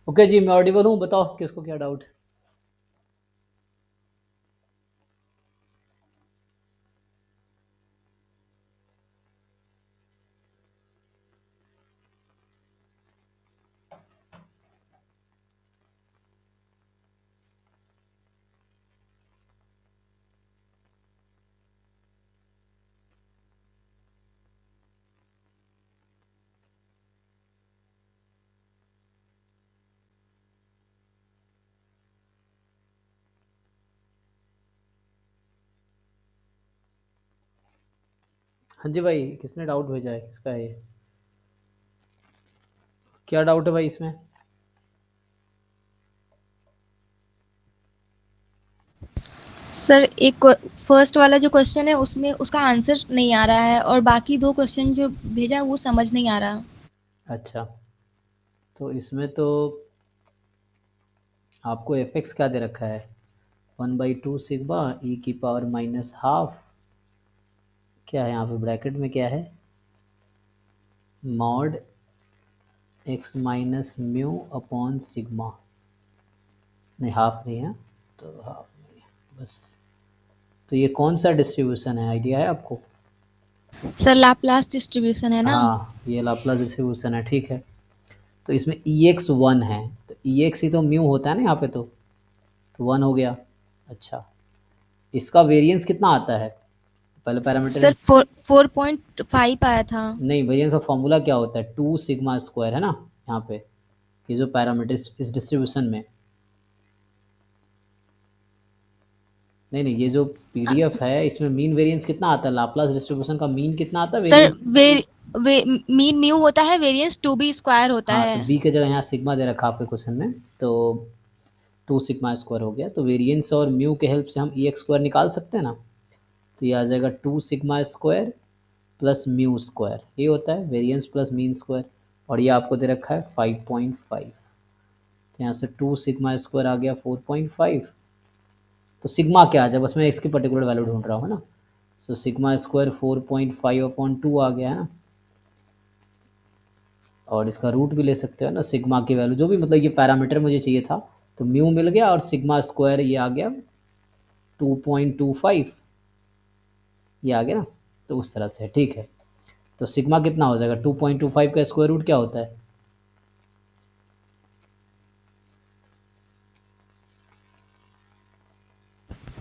Okay जी, मैं Audible हूँ। बताओ किसको क्या डाउट है। हाँ जी भाई, किसने डाउट भेजा है, किसका है ये? क्या डाउट है भाई इसमें? सर एक फर्स्ट वाला जो क्वेश्चन है उसमें उसका आंसर नहीं आ रहा है और बाकी दो क्वेश्चन जो भेजा है वो समझ नहीं आ रहा। अच्छा, तो इसमें तो आपको एफ एक्स क्या दे रखा है? 1/2 सिग्मा ई की पावर माइनस हाफ। क्या है यहाँ पे ब्रैकेट में, क्या है? Mod x minus mu upon sigma. नहीं, हाफ नहीं है, तो हाफ नहीं है बस। तो ये कौन सा डिस्ट्रीब्यूशन है, आइडिया है आपको? सर लाप्लास डिस्ट्रीब्यूशन है ना। हाँ, ये लाप्लास डिस्ट्रीब्यूशन है, ठीक है। तो इसमें ई एक्स वन है, तो ई एक्स ही तो म्यू होता है ना यहाँ पे, तो वन हो गया। अच्छा, इसका वेरिएंस कितना आता है पहले पैरामीटर? सर 4.5 आया था। नहीं, वेरिएंस का फॉर्मूला क्या होता है? 2 सिग्मा स्क्वायर है ना यहाँ पे, ये जो पैरामीटर इस डिस्ट्रीब्यूशन में। नहीं नहीं, ये जो पीडीएफ है इसमें मीन वेरिएंस कितना आता है? लाप्लास डिस्ट्रीब्यूशन का मीन कितना आता है सर वेरिएंस? मीन म्यू होता है, वेरिएंस 2b स्क्वायर होता हाँ, है। तो बी के जगह यहाँ सिग्मा दे रखा आपके क्वेश्चन में, तो 2 सिग्मा स्क्वायर हो गया। तो वेरिएंस और म्यू के हेल्प से हम ई एक्स स्क्वायर निकाल सकते हैं ना। तो ये आ जाएगा 2 sigma square plus mu square, ये होता है वेरिएंस प्लस मीन स्क्वायर। और ये आपको दे रखा है 5.5, तो यहाँ से 2 सिग्मा स्क्वायर आ गया 4.5। तो सिग्मा क्या आ जाए, बस मैं इसकी पर्टिकुलर वैल्यू ढूंढ रहा हूँ, है ना। सो सिग्मा स्क्वायर 4.5/2 आ गया है ना। और इसका रूट भी ले सकते हो ना, सिग्मा की वैल्यू जो भी, मतलब ये पैरामीटर मुझे चाहिए था, तो म्यू मिल गया और सिग्मा स्क्वायर ये आ गया 2.25, ये आ गया ना। तो उस तरह से ठीक है। तो सिग्मा कितना हो जाएगा? 2.25 का स्क्वायर रूट क्या होता है?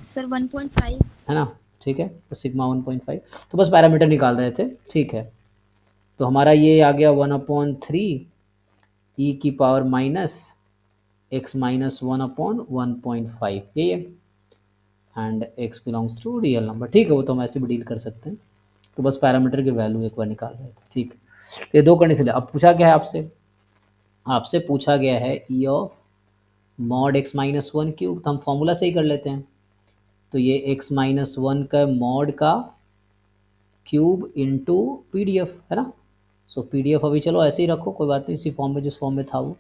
सर 1.5। है ना। ठीक है, तो सिग्मा 1.5, तो बस पैरामीटर निकाल रहे थे, ठीक है। तो हमारा ये आ गया 1/3 ई की पावर माइनस एक्स माइनस 1/1.5, ये and x belongs to real number, ठीक है। वो तो हम ऐसे भी डील कर सकते हैं। तो बस पैरामीटर की वैल्यू एक बार निकाल रहे थे, ठीक है। ये दो कंडीशन है। अब पूछा क्या है आपसे? आपसे पूछा गया है ई of mod x minus one cube, तो हम फॉर्मूला से ही कर लेते हैं। तो ये एक्स माइनस वन का मॉड का cube into P D F, है ना। सो पी डी एफ अभी चलो ऐसे ही रखो, कोई बात नहीं, इसी फॉर्म में जिस फॉर्म में था वो।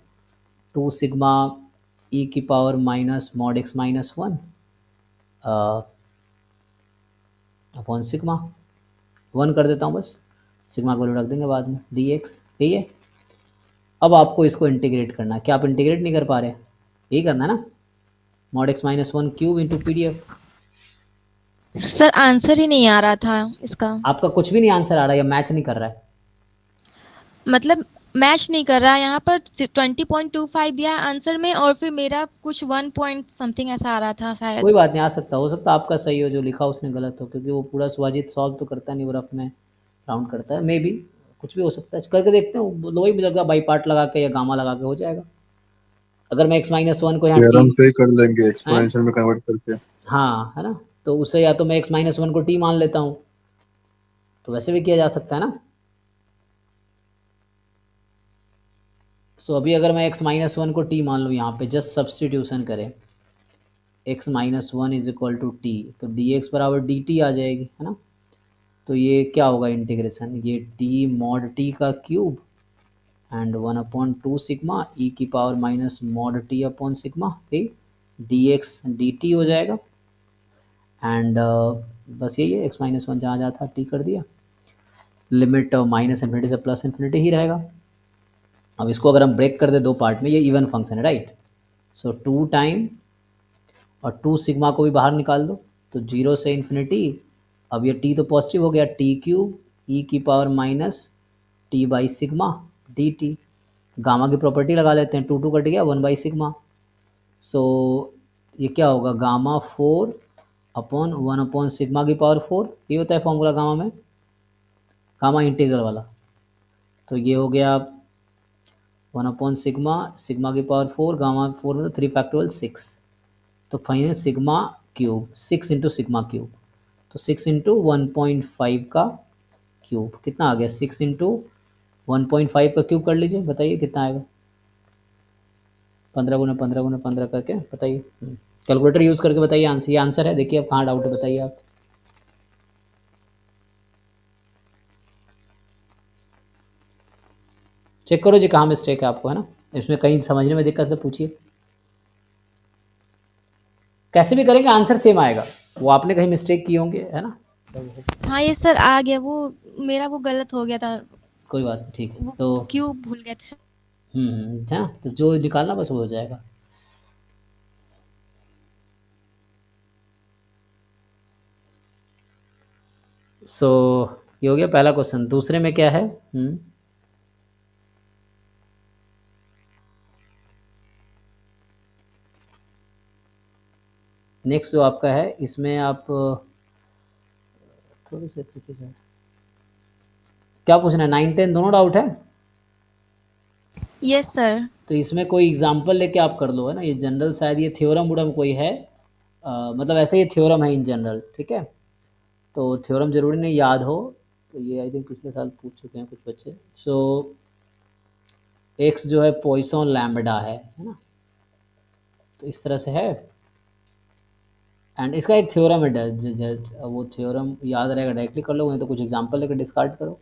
2 सिग्मा ई की power minus mod x minus one upon sigma, one कर देता हूँ बस, सिग्मा को वैल्यू रख देंगे बाद में, डी एक्स, यही है। अब आपको इसको इंटीग्रेट करना है, क्या आप इंटीग्रेट नहीं कर पा रहे? यही करना है ना, mod x minus one cube into P D F. Sir answer ही नहीं आ रहा था इसका। आपका कुछ भी नहीं आंसर आ रहा है या मैच नहीं कर रहा है? मतलब मैच नहीं कर रहा है, यहाँ पर 20.25 दिया है आंसर में और फिर मेरा कुछ 1 पॉइंट समथिंग ऐसा आ रहा था कोई शायद। बात नहीं, आ सकता, हो सकता आपका सही हो, जो लिखा उसने गलत हो, क्योंकि वो पूरा स्वाजित सॉल्व तो करता नहीं, वो रफ में राउंड करता है, मे बी कुछ भी हो सकता है। करके देखते हैं, वही मुझे लगता है बाई पार्ट लगा के या गामा लगा के हो जाएगा। अगर मैं एक्स माइनस वन को यहाँ टी, थ्योरम से ही कर लेंगे है, एक्सपोनेंशियल में कन्वर्ट करके। हाँ है ना, तो उसे या तो मैं एक्स माइनस वन को टी मान लेता हूँ, तो वैसे भी किया जा सकता है ना। सो अभी अगर मैं एक्स माइनस वन को टी मान लूँ, यहाँ पे जस्ट सब्सटीट्यूशन करें, x minus one is equal to T, तो डी एक्स बराबर डी टी आ जाएगी, है ना। तो ये क्या होगा इंटीग्रेशन, ये टी मॉड टी का क्यूब एंड 1/2 सिग्मा ई की power minus mod T upon sigma, D X D T हो जाएगा। एंड बस यही है, एक्स माइनस वन जहाँ जहाँ था टी कर दिया, लिमिट माइनस इन्फिनिटी से प्लस इन्फिनिटी ही रहेगा। अब इसको अगर हम ब्रेक कर दे दो पार्ट में, ये इवन फंक्शन है राइट। सो 2 टाइम और 2 सिग्मा को भी बाहर निकाल दो, तो 0 से इन्फिनिटी। अब ये t तो पॉजिटिव हो गया, टी क्यूब ई की power minus T by sigma D T. Gamma की प्रॉपर्टी लगा लेते हैं, 2 कट गया, 1 बाई सिग्मा। सो ये क्या होगा, गामा 4 अपॉन 1 अपॉन सिग्मा की पावर 4, ये होता है फॉर्मूला गामा में, गामा इंटीग्रल वाला। तो ये हो गया 1 अपॉन सिग्मा, सिग्मा की पावर 4, गामा 4 मतलब 3 फैक्टोरियल 6। तो final sigma cube 6 into sigma cube, तो 6 इंटू 1.5 का क्यूब कितना आ गया, 6 इंटू 1.5 का क्यूब कर लीजिए, बताइए कितना आएगा। 15 गुना 15 गुना 15 करके बताइए, कैलकुलेटर यूज़ करके बताइए आंसर। ये आंसर है, देखिए अब कहाँ डाउट है बताइए आप। चेक करो जी कहाँ मिस्टेक है आपको, है ना, इसमें कहीं समझने में दिक्कत है पूछिए। कैसे भी करेंगे आंसर सेम आएगा, वो आपने कहीं मिस्टेक किए होंगे, है ना। हाँ, ये सर आ गया, वो मेरा वो गलत हो गया था, कोई बात नहीं, ठीक है वो तो क्यूब भूल गया था। है ना, तो जो निकालना बस वो हो जाएगा। सो ये हो गया पहला क्वेश्चन। दूसरे में क्या है, नेक्स्ट जो आपका है इसमें आप थोड़ी से पीछे जाए, क्या पूछना है, 9 10 दोनों डाउट है। Yes sir. तो इसमें कोई एग्जांपल लेके आप कर लो, है ना, ये जनरल शायद ये थ्योरम वुरम कोई है, मतलब ऐसे ये थ्योरम है इन जनरल, ठीक है। तो थ्योरम जरूरी नहीं याद हो, तो ये आई थिंक पिछले साल पूछ चुके हैं कुछ बच्चे। सो एक्स जो है पॉइसन लैम्बडा है ना, तो इस तरह से है। एंड इसका एक थ्योरम है, वो थ्योरम याद रहेगा डायरेक्टली कर लो, नहीं तो कुछ एग्जांपल लेकर डिस्कार्ड करो।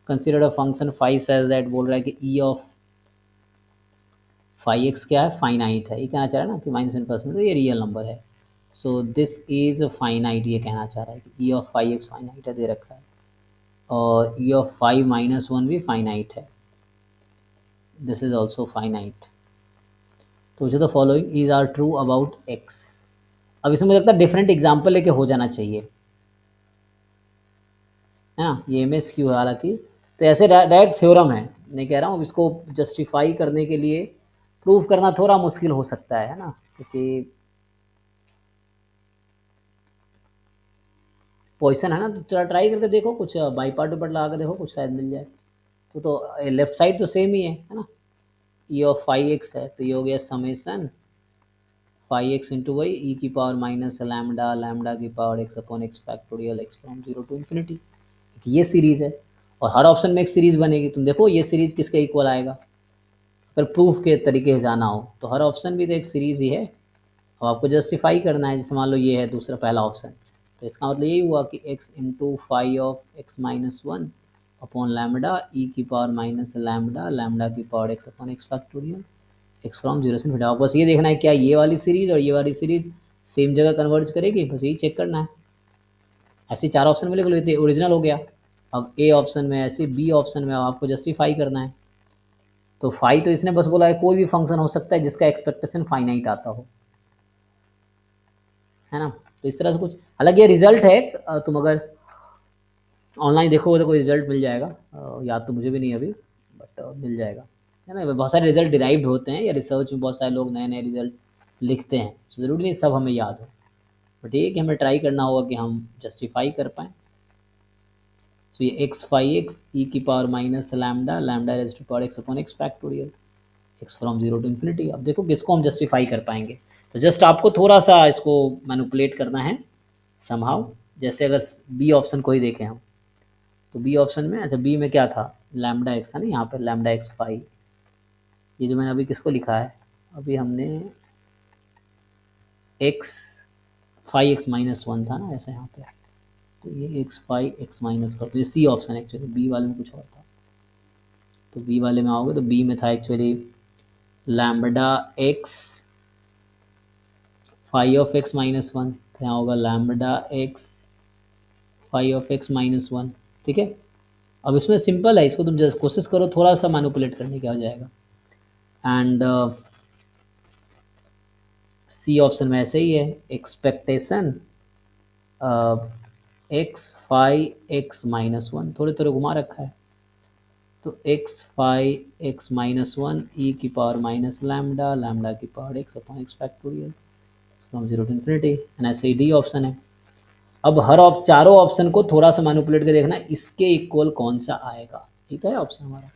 Consider a function five says that, बोल रहा है कि ई ऑफ फाइव एक्स क्या है, फाइनाइट है, ये कहना चाह रहा है ना कि -1%, तो ये रियल नंबर है। सो दिस इज फाइनाइट, ये कहना चाह रहा है कि ई ऑफ फाइव एक्स फाइनाइट है, दे रखा है। और ई ऑफ 5 - 1 भी फाइनाइट है, दिस इज ऑल्सो फाइनाइट। तो which the following is are true about x. अब इसमें मुझे लगता है डिफरेंट एग्जाम्पल लेके हो जाना चाहिए, है ना, ये एम एस क्यू है हालांकि। तो ऐसे डायरेक्ट थ्योरम है, नहीं कह रहा हूँ, इसको जस्टिफाई करने के लिए प्रूव करना थोड़ा मुश्किल हो सकता है ना, क्योंकि पॉइसन है ना। तो चला ट्राई करके देखो, कुछ बाई पार्ट ऊपर लगा के देखो, कुछ शायद मिल जाए। तो लेफ्ट साइड तो सेम ही है ना, ई ऑफ 5x है, तो ये हो गया समेसन 5x इंटू वाई ई की पावर माइनस लैम्डा, लैम्डा की power x upon x factorial x from 0 to infinity. ये सीरीज़ है, और हर ऑप्शन में एक सीरीज़ बनेगी। तुम देखो ये सीरीज़ किसके इक्वल आएगा, अगर प्रूफ के तरीके से जाना हो तो हर ऑप्शन भी तो एक सीरीज़ ही है। अब आपको जस्टिफाई करना है, जैसे मान लो ये है दूसरा पहला ऑप्शन, तो इसका मतलब यही हुआ कि x into five of x minus one upon lambda e की पावर माइनस लैम्डा, लैम्डा की power x upon x factorial x from 0 से इन्फिनिटी। बस ये देखना है क्या ये वाली सीरीज़ और ये वाली सीरीज़ सेम जगह कन्वर्ज करेगी, बस यही चेक करना है। ऐसे 4 ऑप्शन में लिख लो, ये ओरिजिनल हो गया। अब ए ऑप्शन में ऐसे, बी ऑप्शन में आपको जस्टिफाई करना है। तो फाई तो इसने बस बोला है कोई भी फंक्शन हो सकता है जिसका एक्सपेक्टेशन फाइनाइट आता हो, है ना। तो इस तरह से कुछ, हालांकि ये रिजल्ट है, तुम अगर ऑनलाइन देखोगे तो कोई रिजल्ट मिल जाएगा, याद तो मुझे भी नहीं अभी, बट मिल जाएगा, है ना। बहुत सारे रिजल्ट डिराइव्ड होते हैं या रिसर्च में बहुत सारे लोग नए नए रिजल्ट लिखते हैं, ज़रूरी नहीं सब हमें याद हो, बट ये कि हमें ट्राई करना होगा कि हम जस्टिफाई कर पाएँ। सो ये एक्स फाइव एक्स ई की power minus lambda, lambda raise to power x upon x factorial x from 0 to infinity. अब देखो किसको हम जस्टिफाई कर पाएंगे, तो जस्ट आपको थोड़ा सा इसको मैनिपुलेट करना है समहाउ। जैसे अगर बी ऑप्शन को ही देखें हम, तो बी ऑप्शन में, अच्छा बी में क्या था, लैम्डा एक्स था ना, यहाँ पे लैम्डा एक्स फाइव, ये जो मैंने अभी किसको लिखा है, अभी हमने x five x minus one था ना ऐसा यहाँ पे, तो ये एक्स फाइव एक्स माइनस कर, तो ये सी ऑप्शन है एक्चुअली, बी वाले में कुछ और था। तो बी वाले में आओगे तो बी में था actually lambda x five of x minus one, तो यहाँ होगा lambda x five of x minus one, ठीक है। अब इसमें सिंपल है, इसको तुम जस्ट कोशिश करो थोड़ा सा मैनिपुलेट करने, क्या हो जाएगा। एंड सी ऑप्शन में ऐसे ही है, expectation x five x minus one, थोड़े थोड़े घुमा रखा है, तो x five x minus one e की पावर माइनस लैम्डा, लैम्डा की power x upon x factorial from zero to infinity, and ऐसे ही डी ऑप्शन है। अब हर चारों ऑप्शन को थोड़ा सा मैनिपुलेट कर देखना इसके इक्वल कौन सा आएगा, ठीक है ऑप्शन हमारा,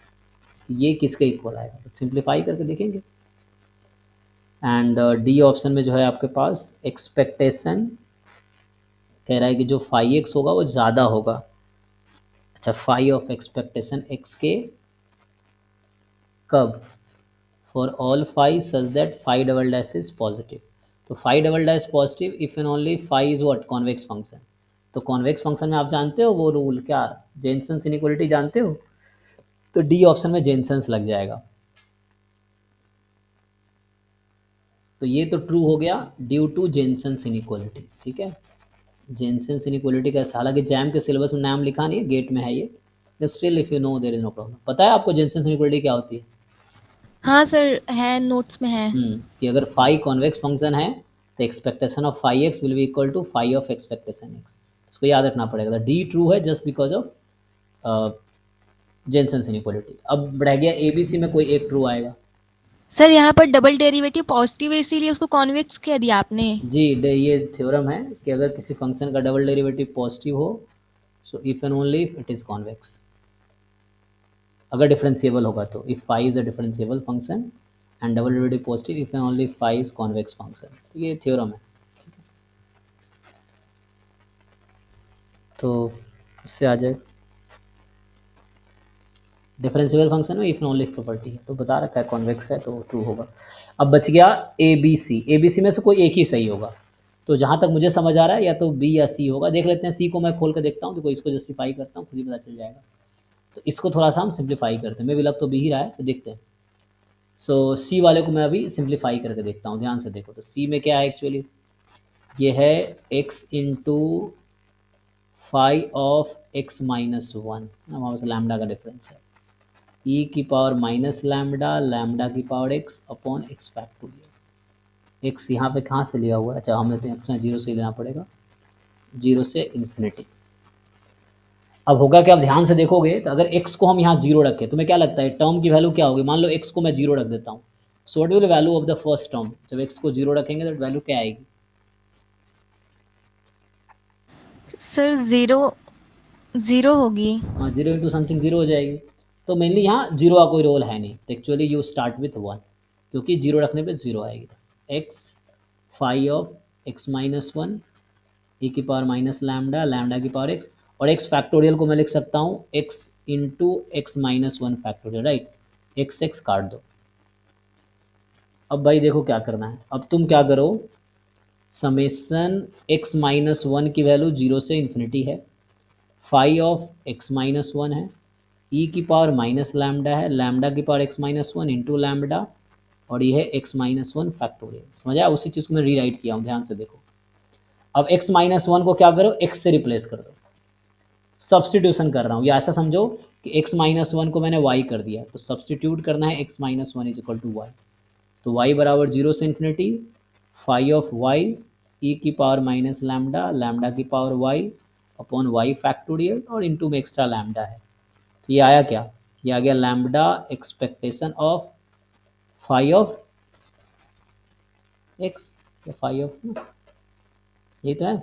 ये किसके इक्वल आएगा, तो सिंप्लीफाई करके देखेंगे। एंड डी ऑप्शन में जो है आपके पास एक्सपेक्टेशन कह रहा है कि जो फाइव एक्स होगा वो ज़्यादा होगा। अच्छा, फाइव ऑफ एक्सपेक्टेशन एक्स के कब, for all five such that five double dash is positive, तो five double dash positive if and only five is what, convex function. तो कॉन्वेक्स फंक्शन में आप जानते हो वो रूल क्या, जेनसन्स इनइक्वालिटी जानते हो, तो डी ऑप्शन में जेनसन्स लग जाएगा। तो ये तो ट्रू हो गया ड्यू टू जेनसन्स इनइक्वालिटी, ठीक है। जेनसन्स इनइक्वालिटी का, हालांकि जैम के सिलेबस में नाम लिखा नहीं है, गेट में है ये, still if you know there is no problem. पता है आपको जेनसन्स इनइक्वालिटी क्या होती है? हाँ सर, है नोट्स में है। कि अगर फाइव कॉन्वेक्स फंक्शन है तो expectation of five x will be equal to five of expectation x, इसको याद रखना पड़ेगा। डी ट्रू है just because of Jensen's inequality. अब रह गया ए बी सी में कोई एक ट्रू आएगा। सर यहाँ पर डबल डेरिवेटिव पॉजिटिव है, इसीलिए उसको कॉन्वेक्स कह दिया आपने। जी, ये थ्योरम है कि अगर किसी फंक्शन का डबल डेरिवेटिव पॉजिटिव हो, so if and only if it is convex, अगर डिफरेंशिएबल होगा तो, if five is a differentiable function and double derivative positive if and only five is convex function, तो ये थ्योरम है। तो इससे आ जाए डिफरेंशिएबल फंक्शन में इफ एंड ओनली प्रॉपर्टी है, तो बता रखा है कॉन्वेक्स है तो ट्रू होगा। अब बच गया A B C, A B C में से कोई एक ही सही होगा। तो जहाँ तक मुझे समझ आ रहा है या तो बी या सी होगा, देख लेते हैं। सी को मैं खोल कर देखता हूँ, तो इसको जस्टिफाई करता हूँ, खुद ही पता चल जाएगा। तो इसको थोड़ा सा हम सिंप्लीफाई करते हैं, मे भी लग तो बी ही रहा है, तो देखते हैं। सो सी वाले को मैं अभी सिंप्लीफाई करके देखता हूँ, ध्यान से देखो। तो सी में क्या है एक्चुअली, ये है x into five of x minus one, हमारे पास लैम्डा का डिफरेंस है, ई की पावर माइनस लैम्डा, लैम्डा की power x upon x factorial. X यहाँ पे कहाँ से लिया हुआ है, अच्छा हमें तो एक्स जीरो से लेना पड़ेगा, जीरो से इन्फिनिटी। अब होगा क्या, आप ध्यान से देखोगे तो अगर x को हम यहाँ जीरो रखें, तुम्हें क्या लगता है टर्म की वैल्यू क्या होगी? मान लो x को मैं जीरो रख देता हूँ, so what will the value of the first term, जब x को जीरो रखेंगे तो वैल्यू क्या आएगी? सर जीरो, जीरो होगी। हाँ, जीरो इंटू समथिंग जीरो हो जाएगी। तो मेनली यहाँ जीरो का कोई रोल है नहीं, तो actually you start with one, क्योंकि जीरो रखने पे जीरो आएगी। X five of x minus one e की पावर माइनस लैम्डा, लैम्डा की पावर एक्स, और एक्स फैक्टोरियल को मैं लिख सकता हूँ x into x minus one factorial, right. X x काट दो। अब भाई देखो क्या करना है, अब तुम क्या करो, समेसन एक्स माइनस वन की वैल्यू जीरो से इन्फिनिटी है, five of x minus one है, ई की पावर माइनस लैम्डा है, लैम्डा की power x minus one into lambda, और ये है एक्स माइनस वन फैक्टोरियल। समझ आया? उसी चीज़ को मैं रीराइट किया हूँ, ध्यान से देखो। अब एक्स माइनस वन को क्या करो, एक्स से रिप्लेस कर दो, सब्सटीट्यूशन कर रहा हूँ, या ऐसा समझो कि एक्स माइनस वन को मैंने वाई कर दिया, तो सब्सटीट्यूट करना है x minus one is equal to y. तो वाई बराबर जीरो से इन्फिनिटी फाइव ऑफ वाई ई की पावर माइनस लैम्डा, लैम्डा की power y upon y factorial, और इंटू में एक्स्ट्रा लैम्डा है। तो ये आया क्या, ये आ गया lambda expectation of five of x, या फाइव ऑफ, ये तो है।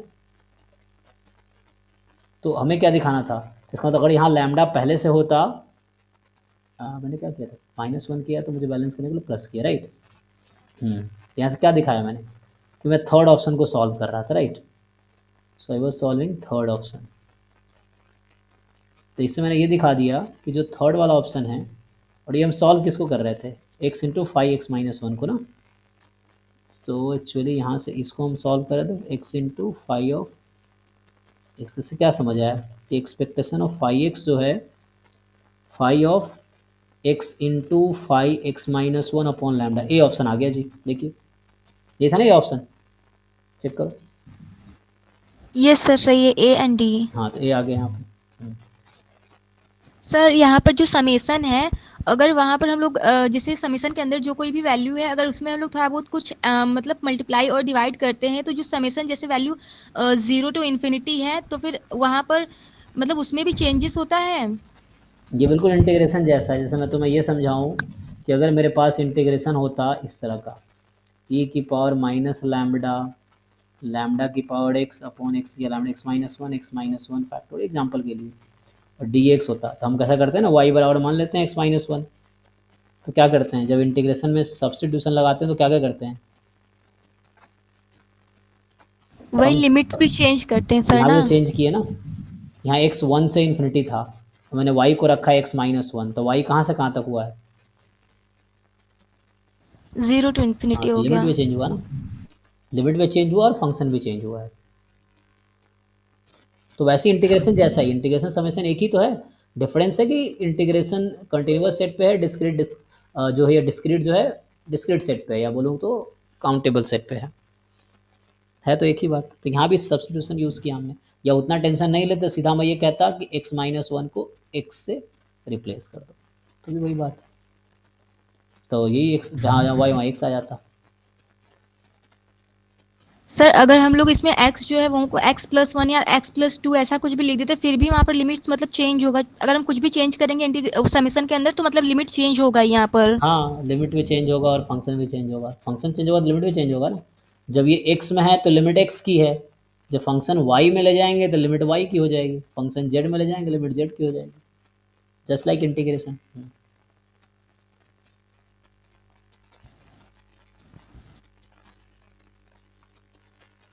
तो हमें क्या दिखाना था, इसका मतलब अगर यहाँ लैम्डा पहले से होता, मैंने क्या किया था, माइनस वन किया, तो मुझे बैलेंस करने के लिए प्लस किया, राइट। यहाँ से क्या दिखाया मैंने कि मैं थर्ड ऑप्शन को सॉल्व कर रहा था, right. So I was solving third option. तो इससे मैंने ये दिखा दिया कि जो थर्ड वाला ऑप्शन है, और ये हम सॉल्व किसको कर रहे थे, x into five x minus one को ना। सो एक्चुअली यहाँ से इसको हम सॉल्व करें तो x into five of x से क्या समझ आया कि एक्सपेक्टेशन ऑफ फाइव एक्स जो है five of x into five x minus one upon lambda. A option आ गया जी, देखिए ये था ना, ये ऑप्शन चेक करो। यस सर, सही है, ए एंड डी। हाँ, तो ए आ गया यहाँ पे। सर यहाँ पर जो समेसन है, अगर वहाँ पर हम लोग जैसे समेसन के अंदर जो कोई भी वैल्यू है, अगर उसमें हम लोग थोड़ा बहुत कुछ मतलब मल्टीप्लाई और डिवाइड करते हैं, तो जो समेसन जैसे वैल्यू 0 to infinity है, तो फिर वहाँ पर मतलब उसमें भी चेंजेस होता है। ये बिल्कुल इंटीग्रेशन जैसा है। जैसे मैं तुम्हें ये समझाऊँ कि अगर मेरे पास इंटीग्रेशन होता इस तरह का, ई की पावर माइनस लैम्बडा, लैम्बडा की पावर एक्स अपॉन एक्स, या lambda x minus one factor example के लिए, और डी एक्स होता, तो हम कैसा करते हैं ना, वाई बराबर मान लेते हैं एक्स माइनस वन। तो क्या करते हैं, जब इंटीग्रेशन में सब्स्टिट्यूशन लगाते हैं तो क्या क्या करते हैं, वही हम लिमिट्स भी चेंज करते हैं सर यहाँ ना। भी तो चेंज किए ना। यहाँ एक्स वन से इन्फिनिटी था, तो मैंने वाई को रखा है एक्स माइनस वन, तो वाई कहाँ से कहाँ तक हुआ है। 0 to infinity हाँ, तो हो लिमिट गया। भी चेंज हुआ ना, लिमिट भी चेंज हुआ और फंक्शन भी चेंज हुआ है। तो वैसे इंटीग्रेशन जैसा ही, इंटीग्रेशन समेशन एक ही तो है। डिफरेंस है कि इंटीग्रेशन कंटिन्यूअस सेट पे है, डिस्क्रीट जो है डिस्क्रीट जो है डिस्क्रीट सेट पे है, या बोलूँ तो काउंटेबल सेट पे है तो एक ही बात। तो यहाँ भी सब्स्टिट्यूशन यूज़ किया हमने, या उतना टेंशन नहीं लेते, सीधा मैं ये कहता कि एक्स माइनस वन को एक्स से रिप्लेस कर दो, तो भी वही बात है। तो यही एक्स जहाँ जहाँ वाई वहाँ एक्स आ जाता। सर अगर हम लोग इसमें x जो है वो को x+1 या x+2 ऐसा कुछ भी लिख देते, फिर भी वहाँ पर लिमिट्स मतलब चेंज होगा। अगर हम कुछ भी चेंज करेंगे समेसन के अंदर, तो मतलब लिमिट चेंज होगा यहाँ पर। हाँ, लिमिट भी चेंज होगा और फंक्शन भी चेंज होगा, फंक्शन चेंज होगा तो लिमिट भी चेंज होगा ना। जब ये एक्स में है तो लिमिट एक्स की है, जब फंक्शन वाई में ले जाएंगे तो लिमिट वाई की हो जाएगी, फंक्शन जेड में ले जाएंगे लिमिट जेड की हो जाएगी, जस्ट लाइक इंटीग्रेशन।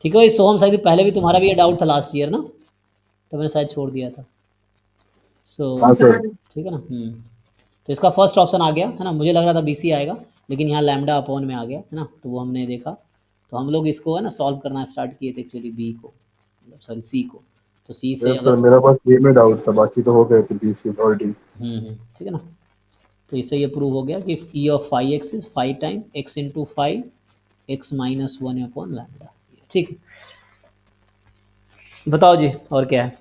ठीक है भाई सोहम, शायद पहले भी तुम्हारा भी ये डाउट था लास्ट ईयर ना, तो मैंने शायद छोड़ दिया था। सो हाँ सर। ठीक है ना। तो इसका फर्स्ट ऑप्शन आ गया है ना, मुझे लग रहा था बीसी आएगा, लेकिन यहाँ लैम्डा अपॉन में आ गया है ना, तो वो हमने देखा। तो हम लोग इसको है ना सॉल्व करना स्टार्ट किए थे एक्चुअली बी को, मतलब सॉरी सी को। तो सी से यस सर, अगर मेरा बस ये में डाउट था, बाकी तो हो गए थे बीसी और डी। ठीक है ना, तो इससे ये प्रूव हो गया कि ई of five x is five time x into five x minus one upon lambda. ठीक है, बताओ जी और क्या है।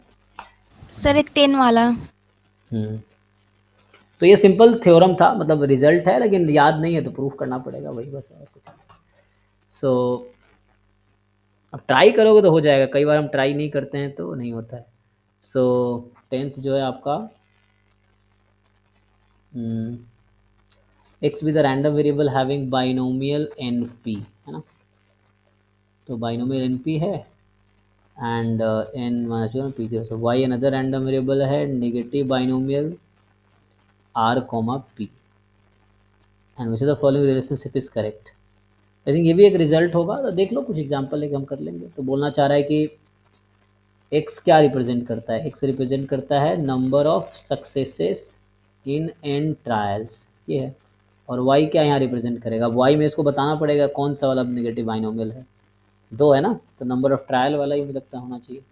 सर एक 10 वाला। हम्म तो ये सिंपल थ्योरम था, मतलब रिजल्ट है, लेकिन याद नहीं है तो प्रूफ करना पड़ेगा, वही बस और कुछ नहीं। सो अब ट्राई करोगे तो हो जाएगा, कई बार हम ट्राई नहीं करते हैं तो नहीं होता है। सो 10th जो है आपका x with random variable having binomial n p, है ना। तो बाइनोमियल एन पी है एंड एन जो पी जो, so y another random variable है negative binomial r comma p, and which the following relationship is correct. I think ये भी एक रिजल्ट होगा, तो देख लो कुछ एग्जांपल लेके हम कर लेंगे। तो बोलना चाह रहा है कि एक्स क्या रिप्रेजेंट करता है, एक्स रिप्रेजेंट करता है number of successes in n trials, ये है। और वाई क्या यहाँ रिप्रेजेंट करेगा, वाई में इसको बताना पड़ेगा कौन सा वाला नेगेटिव बाइनोमियल है, दो है ना, तो नंबर ऑफ ट्रायल वाला ही मुझे लगता होना चाहिए।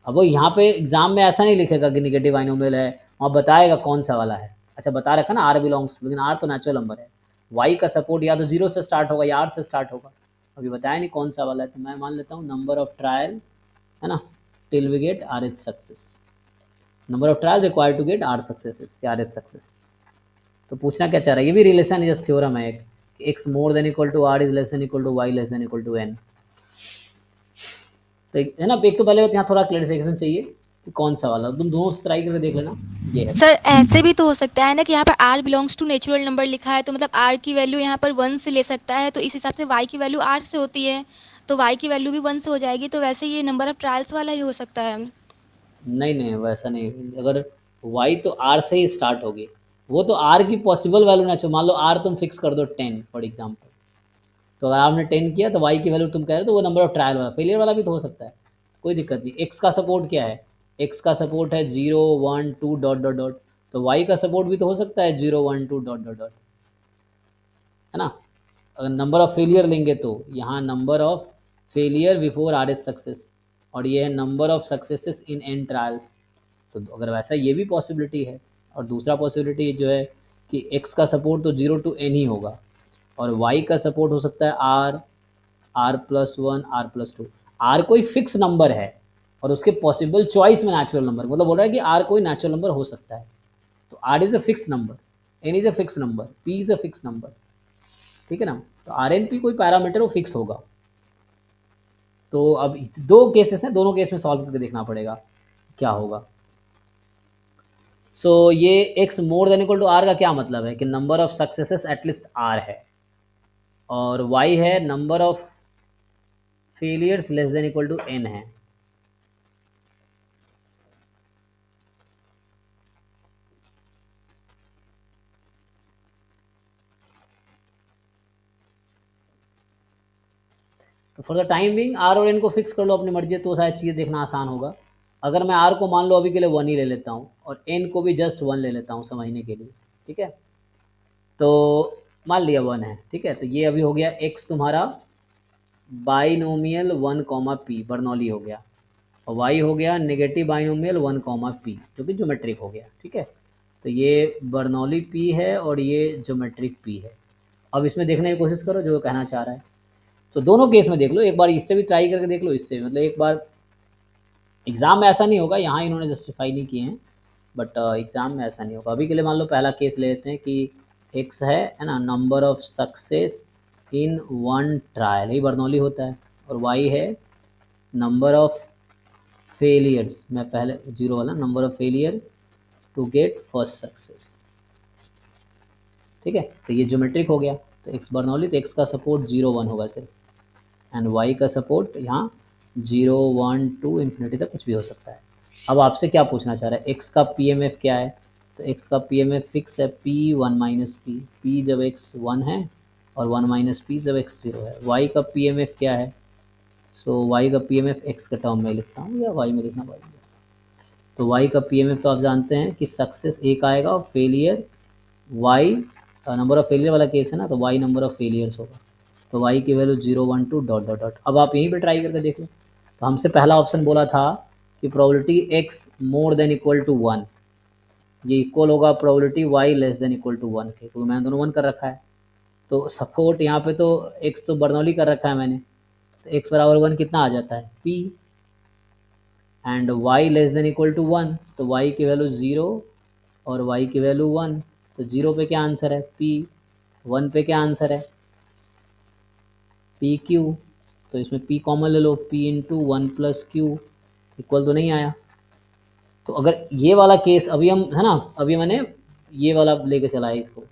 अब वो यहाँ पे एग्जाम में ऐसा नहीं लिखेगा कि नेगेटिव बाइनोमियल है, वहाँ बताएगा कौन सा वाला है। अच्छा बता रखा ना आर बिलोंग्स, लेकिन आर तो नेचुरल नंबर है, वाई का सपोर्ट या तो जीरो से स्टार्ट होगा या आर से स्टार्ट होगा, अभी बताया नहीं कौन सा वाला है। तो मैं मान लेता हूँ नंबर ऑफ ट्रायल, है ना, till we get r h success, number of trial required to get r successes या आर एच सक्सेस। तो पूछना क्या चाह रहा है, ये भी रिलेशन जस्ट थ्योरम है एक, x more than equal to r is less than equal to y less than equal to n. तो है ना, एक तो पहले यहाँ थोड़ा क्लैरिफिकेशन चाहिए कि कौन सा वाला, तुम दोनों से ट्राई करके देख लेना। ये है सर ऐसे भी तो हो सकता है ना कि यहाँ पर r belongs to natural number लिखा है, तो मतलब r की वैल्यू यहाँ पर 1 से ले सकता है, तो इस हिसाब से y की वैल्यू r से होती है, तो y की वैल्यू भी 1 से हो जाएगी, तो वैसे ये नंबर ऑफ ट्रायल्स वाला ही हो सकता है। नहीं नहीं वैसा नहीं, अगर वाई तो आर से ही स्टार्ट होगी, वो तो आर की पॉसिबल वैल्यू ना चाहिए, मान लो आर तुम फिक्स कर दो 10 फॉर एग्जाम्पल, तो अगर आपने 10 किया तो वाई की वैल्यू तुम कह रहे हो, तो वो नंबर ऑफ ट्रायल वाला फेलियर वाला भी तो हो सकता है, कोई दिक्कत नहीं। एक्स का सपोर्ट क्या है, एक्स का सपोर्ट है 0 1 2 डॉट डॉट डॉट, तो वाई का सपोर्ट भी तो हो सकता है 0 1 2 डॉट डॉट डॉट, है ना। अगर नंबर ऑफ फेलियर लेंगे तो यहाँ number of failure before are h success, और ये है number of successes in n trials, तो अगर वैसा ये भी पॉसिबिलिटी है। और दूसरा पॉसिबिलिटी जो है कि एक्स का सपोर्ट तो 0 to n ही होगा, और वाई का सपोर्ट हो सकता है आर, r+1 r+2, आर कोई फिक्स नंबर है और उसके पॉसिबल चॉइस में नेचुरल नंबर, मतलब बोल रहा है कि आर कोई नेचुरल नंबर हो सकता है, तो r is a fix number, n is a fix number, p is a fix number, ठीक है ना। तो आर एन पी कोई पैरामीटर वो फिक्स होगा। तो अब दो केसेस हैं, दोनों केस में सॉल्व करके देखना पड़ेगा क्या होगा। सो ये x more than equal to r का क्या मतलब है कि number of successes at least r है, और y है number of failures less than equal to n है। तो for the time being r और एन को फिक्स कर लो अपनी मर्जी, तो शायद चीज़ें देखना आसान होगा। अगर मैं आर को मान लो अभी के लिए 1 ही ले लेता हूँ और एन को भी जस्ट 1 ले लेता हूँ समझने के लिए, ठीक है। तो मान लिया 1 है, ठीक है। तो ये अभी हो गया x तुम्हारा बाइनोमियल 1 कॉमा पी, बर्नौली हो गया, और y हो गया नेगेटिव बाइनोमियल 1 कॉमा पी जो कि ज्योमेट्रिक हो गया, ठीक है। तो ये बर्नौली p है और ये ज्योमेट्रिक p है। अब इसमें देखने की कोशिश करो जो कहना चाह रहा है। तो दोनों केस में देख लो, एक बार इससे भी ट्राई करके देख लो, इससे भी, मतलब एक बार एग्ज़ाम में ऐसा नहीं होगा, यहाँ इन्होंने जस्टिफाई नहीं किए हैं, बट एग्ज़ाम में ऐसा नहीं होगा। अभी के लिए मान लो पहला केस ले लेते हैं कि x है ना, number of success in one trial, यही बर्नौली होता है, और y है नंबर ऑफ फेलियर्स, मैं पहले 0 वाला, number of failure to get first success, ठीक है। तो ये ज्योमेट्रिक हो गया, तो x बर्नौली, तो x का सपोर्ट 0 1 होगा सिर्फ, एंड y का सपोर्ट यहाँ 0 1 2 इन्फिनिटी तक कुछ भी हो सकता है। अब आपसे क्या पूछना चाह रहा है, x का PMF क्या है, तो x का PMF फिक्स है p 1 माइनस पी, p जब x 1 है और 1 माइनस पी जब x 0 है। y का PMF क्या है, सो y का PMF x के टर्म में लिखता हूँ या y में लिखना पड़ेगा। तो y का PMF तो आप जानते हैं कि सक्सेस एक आएगा और failure y, number of failure वाला केस है ना, तो y नंबर ऑफ फेलियर्स होगा, तो y की वैल्यू 0 1 2 डॉट डॉट डॉट। अब आप यहीं पे ट्राई करके देख लो। तो हमसे पहला ऑप्शन बोला था कि probability x more than equal to 1, ये इक्वल होगा probability y less than equal to 1 के, क्योंकि मैंने दोनों 1 कर रखा है। तो सपोर्ट यहाँ पे तो x तो बर्नौली कर रखा है मैंने, तो x बराबर 1 कितना आ जाता है p, and y less than equal to 1, तो y की वैल्यू 0 और y की वैल्यू 1, तो 0 पे क्या आंसर है p, 1 पे क्या आंसर है पी क्यू। तो इसमें p कॉमन ले लो, p into 1 plus Q equal तो नहीं आया। तो अगर ये वाला केस अभी हम है ना, अभी मैंने ये वाला लेके चला है इसको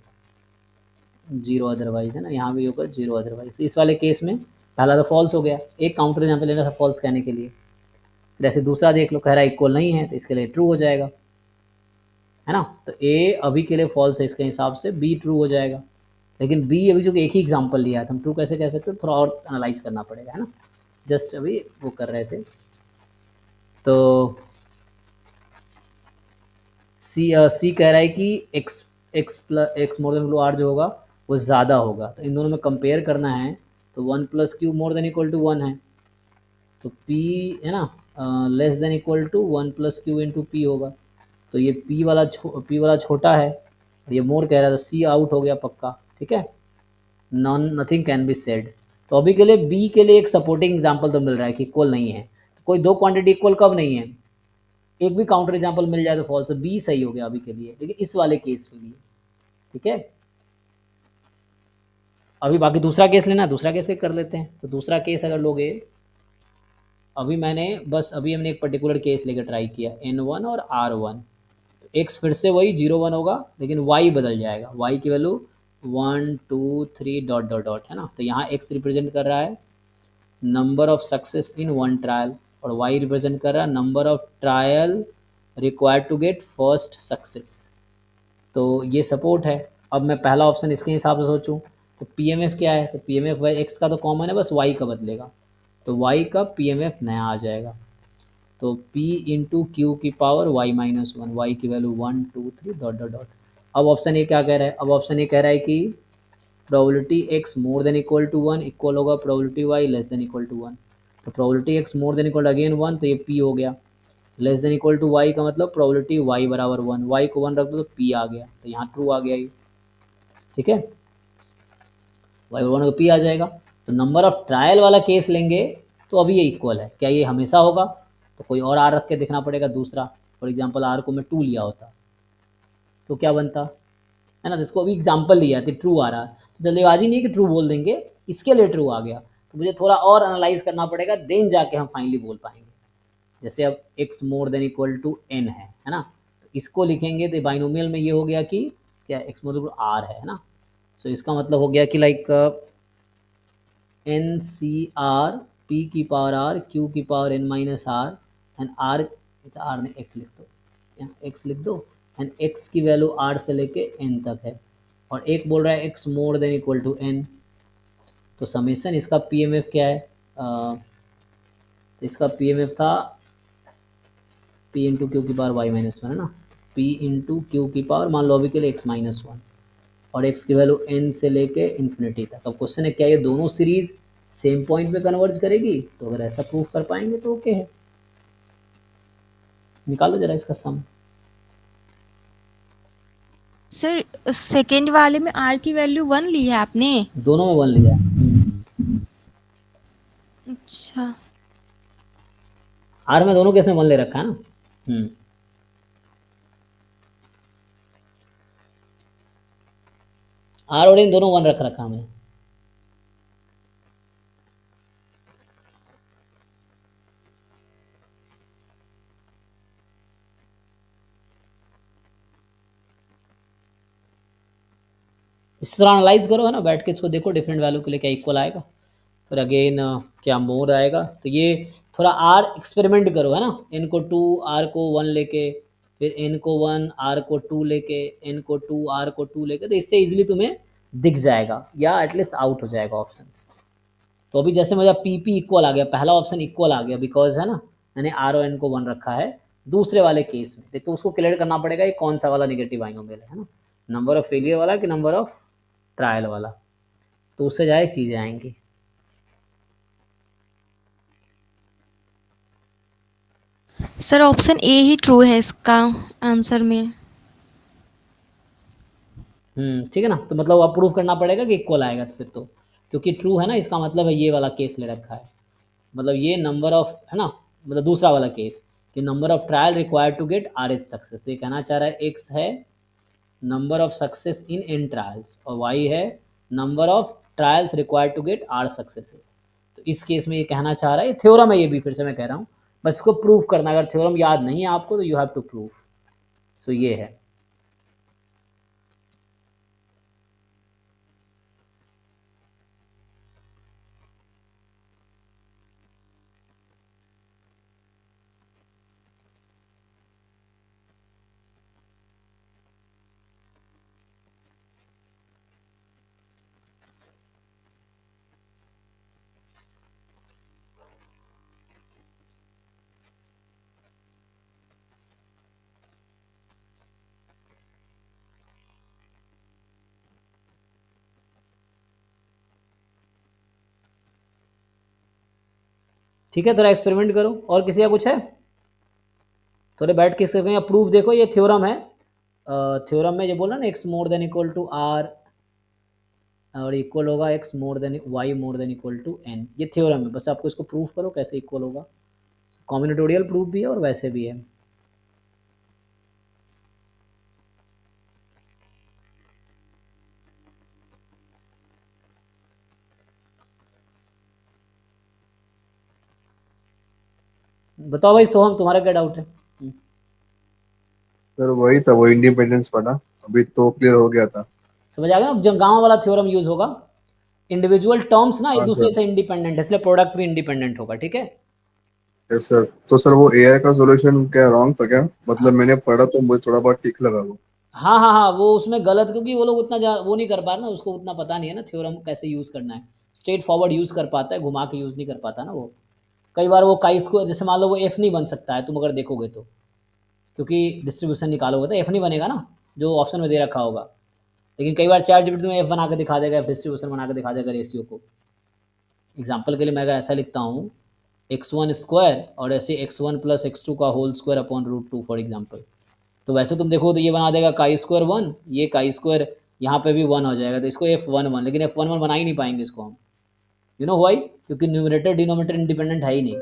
0 अदरवाइज, है ना, यहाँ भी होगा 0 अदरवाइज। इस वाले केस में पहला तो फॉल्स हो गया, एक काउंटर यहाँ पे लेना था फॉल्स कहने के लिए। फिर ऐसे दूसरा देख लो, कह रहा है इक्वल नहीं है, तो इसके लिए ट्रू हो जाएगा, है ना। तो ए अभी के लिए फॉल्स है, इसके हिसाब से बी ट्रू हो जाएगा। लेकिन बी अभी जो कि एक ही एग्जांपल लिया है, तो हम ट्रू कैसे कह सकते हैं, थोड़ा और एनालाइज करना पड़ेगा, है ना। जस्ट अभी वो कर रहे थे। तो सी कह रहा है कि एक्स मोर देन आर जो होगा वो ज़्यादा होगा, तो इन दोनों में कंपेयर करना है, तो 1 plus q more than equal to 1 है, तो p है ना less than equal to 1 plus q into p होगा। तो ये p वाला छोटा है और ये मोर कह रहा था, सी आउट हो गया पक्का, ठीक है, नथिंग कैन बी सेड। तो अभी के लिए b के लिए एक सपोर्टिंग एग्जांपल तो मिल रहा है कि इक्वल नहीं है। तो कोई दो क्वांटिटी इक्वल कब नहीं है, एक भी काउंटर एग्जांपल मिल जाए तो फॉल्स, बी सही हो गया अभी के लिए, लेकिन इस वाले केस के लिए, ठीक है। अभी बाकी दूसरा केस लेना, दूसरा केस कर लेते हैं। तो दूसरा केस अगर लोगे, अभी हमने एक पर्टिकुलर केस लेकर ट्राई किया n1 और r1, तो x फिर से वही 0 1 होगा, लेकिन y बदल जाएगा, y की वैल्यू 1 2 3 डॉट डॉट डॉट, है ना। तो यहाँ x रिप्रेजेंट कर रहा है number of success in one trial और y रिप्रेजेंट कर रहा है number of trial required to get first success. तो ये सपोर्ट है। अब मैं पहला ऑप्शन इसके हिसाब से सोचूं, तो PMF क्या है, तो PMF x का तो कॉमन है, बस y का बदलेगा, तो y का PMF नया आ जाएगा, तो p इंटू क्यू की पावर y माइनस 1, वाई की वैल्यू 1 2 3 डॉट डॉट डॉट। अब ऑप्शन ए क्या कह रहा है, अब ऑप्शन ए कह रहा है कि probability x more than equal to 1 equal होगा probability y less than equal to 1। तो probability x more than equal again 1, तो ये p हो गया, less than equal to y का मतलब प्रोबेबिलिटी y बराबर 1, y को 1 रख दो तो p आ गया, तो यहाँ ट्रू आ गया ये, ठीक है, y बराबर 1 का p आ जाएगा। तो नंबर ऑफ ट्रायल वाला केस लेंगे तो अभी ये इक्वल है, क्या ये हमेशा होगा, तो कोई और आर रख के देखना पड़ेगा दूसरा। फॉर एग्जांपल आर को मैं 2 लिया होता, तो क्या बनता है ना। तो इसको अभी एग्जाम्पल लिया कि ट्रू आ रहा है, तो जल्दीबाजी नहीं कि ट्रू बोल देंगे, इसके लिए ट्रू आ गया तो मुझे थोड़ा और एनालाइज करना पड़ेगा, देन जाके हम फाइनली बोल पाएंगे। जैसे अब x more than equal to n है ना, तो इसको लिखेंगे तो बाइनोमियल में ये हो गया कि क्या x मोर देन r है ना। सो इसका मतलब हो गया कि like n c r p की पावर आर क्यू की power n minus r and r ने x लिख दो, यहाँ x लिख दो, एंड x की वैल्यू r से लेके n तक है, और एक बोल रहा है x more than equal to n। तो समेसन इसका पीएमएफ क्या है, तो इसका पीएमएफ था p इंटू क्यू की पावर y माइनस वन है ना, p इंटू क्यू की पावर मान लो अभी के लिए x माइनस वन, और x की वैल्यू n से लेके इन्फिनिटी तक। अब क्वेश्चन है क्या ये दोनों सीरीज सेम पॉइंट पे कन्वर्ज करेगी, तो अगर ऐसा प्रूफ कर पाएंगे तो ओके है। निकालो जरा इसका सम। सर सेकेंड वाले में r की वैल्यू 1 ली है आपने? दोनों में 1 लिया। अच्छा, आर में दोनों केस में 1 ले रखा है ना। आर और इन दोनों 1 रख रखा हमने। इस तरह एनालाइज करो है ना, बैठ के इसको देखो डिफरेंट वैल्यू के लिए क्या इक्वल आएगा, फिर अगेन क्या मोर आएगा। तो ये थोड़ा आर एक्सपेरिमेंट करो है ना, एन को 2 आर को 1 लेके, फिर एन को 1 आर को 2 लेके, एन को 2 आर को 2 लेके, तो इससे इजीली तुम्हें दिख जाएगा या एटलीस्ट आउट हो जाएगा ऑप्शंस। तो अभी जैसे मुझे पी पी इक्वल आ गया, पहला ऑप्शन इक्वल आ गया बिकॉज है ना मैंने आर और एन को 1 रखा है। दूसरे वाले केस में तो उसको क्लियर करना पड़ेगा ये कौन सा वाला निगेटिव बाइनोमियल है ना, नंबर ऑफ फेलियर वाला कि नंबर ऑफ ट्रायल वाला, तो उससे जाए चीज़ें आएंगी। Sir option A he true है इसका आंसर में। ठीक है ना, तो मतलब अब प्रूव करना पड़ेगा कि इक्वल आएगा, तो फिर तो क्योंकि ट्रू है ना इसका मतलब है ये वाला केस ले रखा है, मतलब ये नंबर ऑफ है ना, मतलब दूसरा वाला केस कि number of trial required to get r h success, तो ये कहना चाह रहा है एक्स है number of success in n trials और वाई है number of trials required to get r successes. तो इस केस में ये कहना चाह रहा है, ये थ्योरम है, ये भी फिर से मैं कह रहा हूँ, बस इसको प्रूव करना, अगर थ्योरम याद नहीं है आपको तो यू हैव टू प्रूव। सो ये है। ठीक है, थोड़ा एक्सपेरिमेंट करो, और किसी का कुछ है थोड़े बैठ के सकते हैं, प्रूफ देखो ये थ्योरम है, थ्योरम में जो बोला ना x more than equal to r और इक्वल होगा x more than y more than equal to n, ये थ्योरम है, बस आपको इसको प्रूफ करो कैसे इक्वल होगा। कॉम्बिनेटोरियल प्रूफ भी है और वैसे भी है। बताओ भाई सोहम, तुम्हारा क्या डाउट है। सर वही था, वो इंडिपेंडेंस पढ़ा, अभी तो क्लियर हो गया था। समझ आ गया ना, जब गाँव वाला थ्योरम यूज होगा, इंडिविजुअल टर्म्स ना एक हाँ दूसरे सर। से इंडिपेंडेंट है, इसलिए प्रोडक्ट भी इंडिपेंडेंट होगा। ठीक है, यस सर, तो सर वो एआई का सॉल्यूशन क्या रॉन्ग था क्या? मतलब मैंने पढ़ा तो मुझे थोड़ा बहुत ठीक लगा वो। हाँ हाँ हाँ, वो उसमें गलत, क्योंकि वो लोग उतना वो नहीं कर पा रहे ना, उसको उतना पता नहीं है ना थ्योरम कैसे यूज़ करना है, स्ट्रेट फॉरवर्ड यूज़ कर पाता है, घुमा के यूज़ नहीं कर पाता ना वो। कई बार वो काइस को जैसे मान लो वो एफ नहीं बन सकता है, तुम अगर देखोगे तो, क्योंकि डिस्ट्रीब्यूशन निकालोगे तो एफ नहीं बनेगा ना, जो ऑप्शन में दे रखा होगा। लेकिन कई बार चैट जीपीटी तुम्हें एफ बना के दिखा देगा, डिस्ट्रीब्यूशन बना के दिखा देगा रेशियो को। एग्जाम्पल के लिए मैं अगर ऐसा लिखता हूँ x1 स्क्वायर और ऐसे x1 प्लस x2 का whole square upon root 2 for example, तो वैसे तुम देखो तो ये बना देगा काई स्क्वायर 1, ये काई स्क्वायर यहाँ पे भी 1 हो जाएगा, तो इसको f11, लेकिन f11 बना ही नहीं पाएंगे इसको हम, यू नो वाई, क्योंकि न्यूमरेटर डिनोमिनेटर इंडिपेंडेंट है ही नहीं,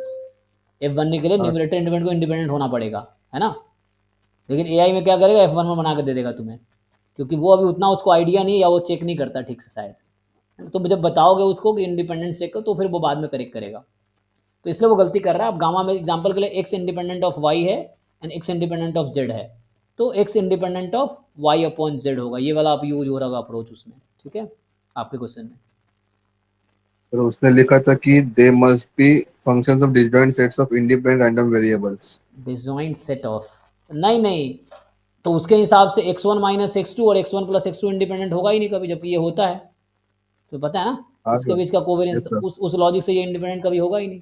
f बनने के लिए हाँ न्यूमरेटर इंडिपेंडेंट को इंडिपेंडेंट होना पड़ेगा है ना। लेकिन एआई में क्या करेगा, F1 में बना के दे देगा तुम्हें, क्योंकि वो अभी उतना उसको आइडिया नहीं, या वो चेक नहीं करता ठीक से शायद। तो जब बताओगे उसको कि इंडिपेंडेंट चेक करो, तो फिर वो बाद में करेक्ट करेगा। तो इसलिए वो गलती कर रहा है। अब गामा में एग्जांपल के लिए एक्स इंडिपेंडेंट ऑफ वाई है and x independent of z है, तो x independent of y upon z होगा, ये वाला आप यूज हो रहा अप्रोच उसमें, ठीक है, आपके क्वेश्चन में। सर उसने लिखा था कि they must be functions of disjoint sets of independent random variables. Disjoint set of, नहीं नहीं, तो उसके हिसाब से x1 माइनस एक्स टू और x1 plus x two independent होगा ही नहीं कभी, जबकि ये होता है, तो पता है ना हाँ इसके सर। बीच का यस कोवेरियंस, सर। उस लॉजिक से ये इंडिपेंडेंट कभी होगा ही नहीं,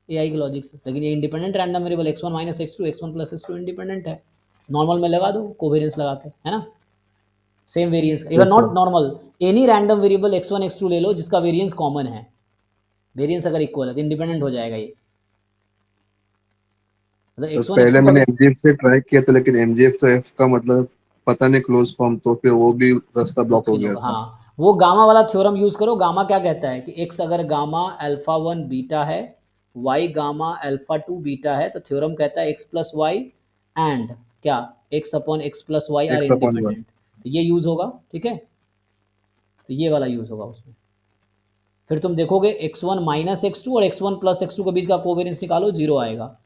एआई के लॉजिक से। लेकिन ये independent random variable x1 minus x two, x1 plus x two independent है, नॉर्मल में लगा दो कोवेरियंस लगा के, है ना, same variance, even yes not sir. Normal, any random variable x1 x2 ले लो जिसका वेरिएंस कॉमन है, वेरिएंस अगर इक्वल है तो इंडिपेंडेंट हो जाएगा ये, मतलब तो x1 पहले x2 मैंने कभी। एमजीएफ से ट्राई किया था, लेकिन एमजीएफ तो एफ का मतलब पता नहीं क्लोज फॉर्म, तो फिर वो भी रास्ता ब्लॉक हो मुश्किल गया होगा, था। हाँ, वो गामा वाला थ्योरम यूज करो। गामा क्या कहता है कि x अगर गामा अल्फा वन बीटा है, y gamma alpha two beta है, तो थ्योरम कहता है एक्स प्लस वाई एंड क्या, x upon x plus y r x upon one. Independent, तो ये यूज होगा, ठीक है, तो ये वाला यूज होगा उसमें। फिर तुम देखोगे x1 माइनस एक्स टू और x1 प्लस एक्स टू के बीच का कोवेरियंस निकालो, जीरो आएगा,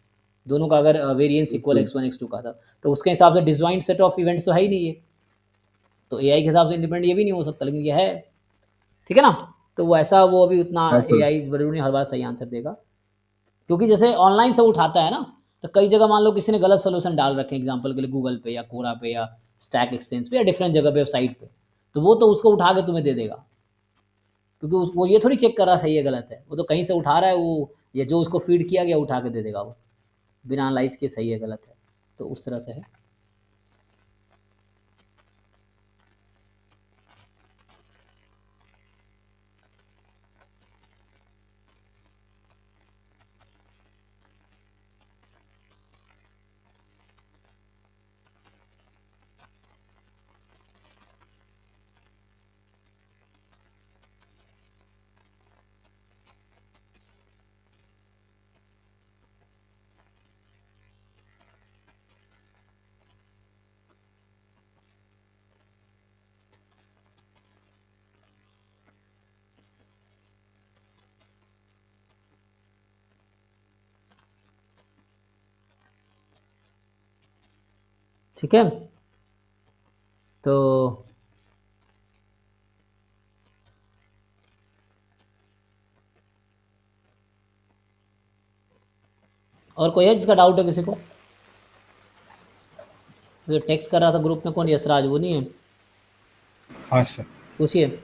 दोनों का अगर वेरिएंस इक्वल x1 x2 का था, तो उसके हिसाब से डिसजॉइंट सेट ऑफ इवेंट्स तो है ही नहीं ये, तो एआई के हिसाब से इंडिपेंडेंट ये भी नहीं हो सकता, लेकिन ये है, ठीक है ना। तो वो ऐसा, वो अभी उतना हाँ सर। एआई जरूरी नहीं हर बार सही आंसर देगा, क्योंकि जैसे ऑनलाइन से उठाता है ना, तो कई जगह मान लो किसी ने गलत सोल्यूशन डाल रखे हैं, एग्जांपल के लिए गूगल पे या कोरा पे या स्टैक एक्सचेंज पे या डिफरेंट जगह पे वेबसाइट पे, तो वो तो उसको उठा के तुम्हें दे देगा, क्योंकि वो ये थोड़ी चेक कर रहा सही है गलत है, वो तो कहीं से उठा रहा है, वो ये जो उसको फीड किया गया उठा के दे देगा वो, बिना एनालाइज के सही है गलत है, तो उस तरह से है। ठीक है, तो और कोई है जिसका डाउट है किसी को, जो टेक्स्ट कर रहा था ग्रुप में, कौन, यशराज, वो नहीं है, हाँ सर। पूछिए।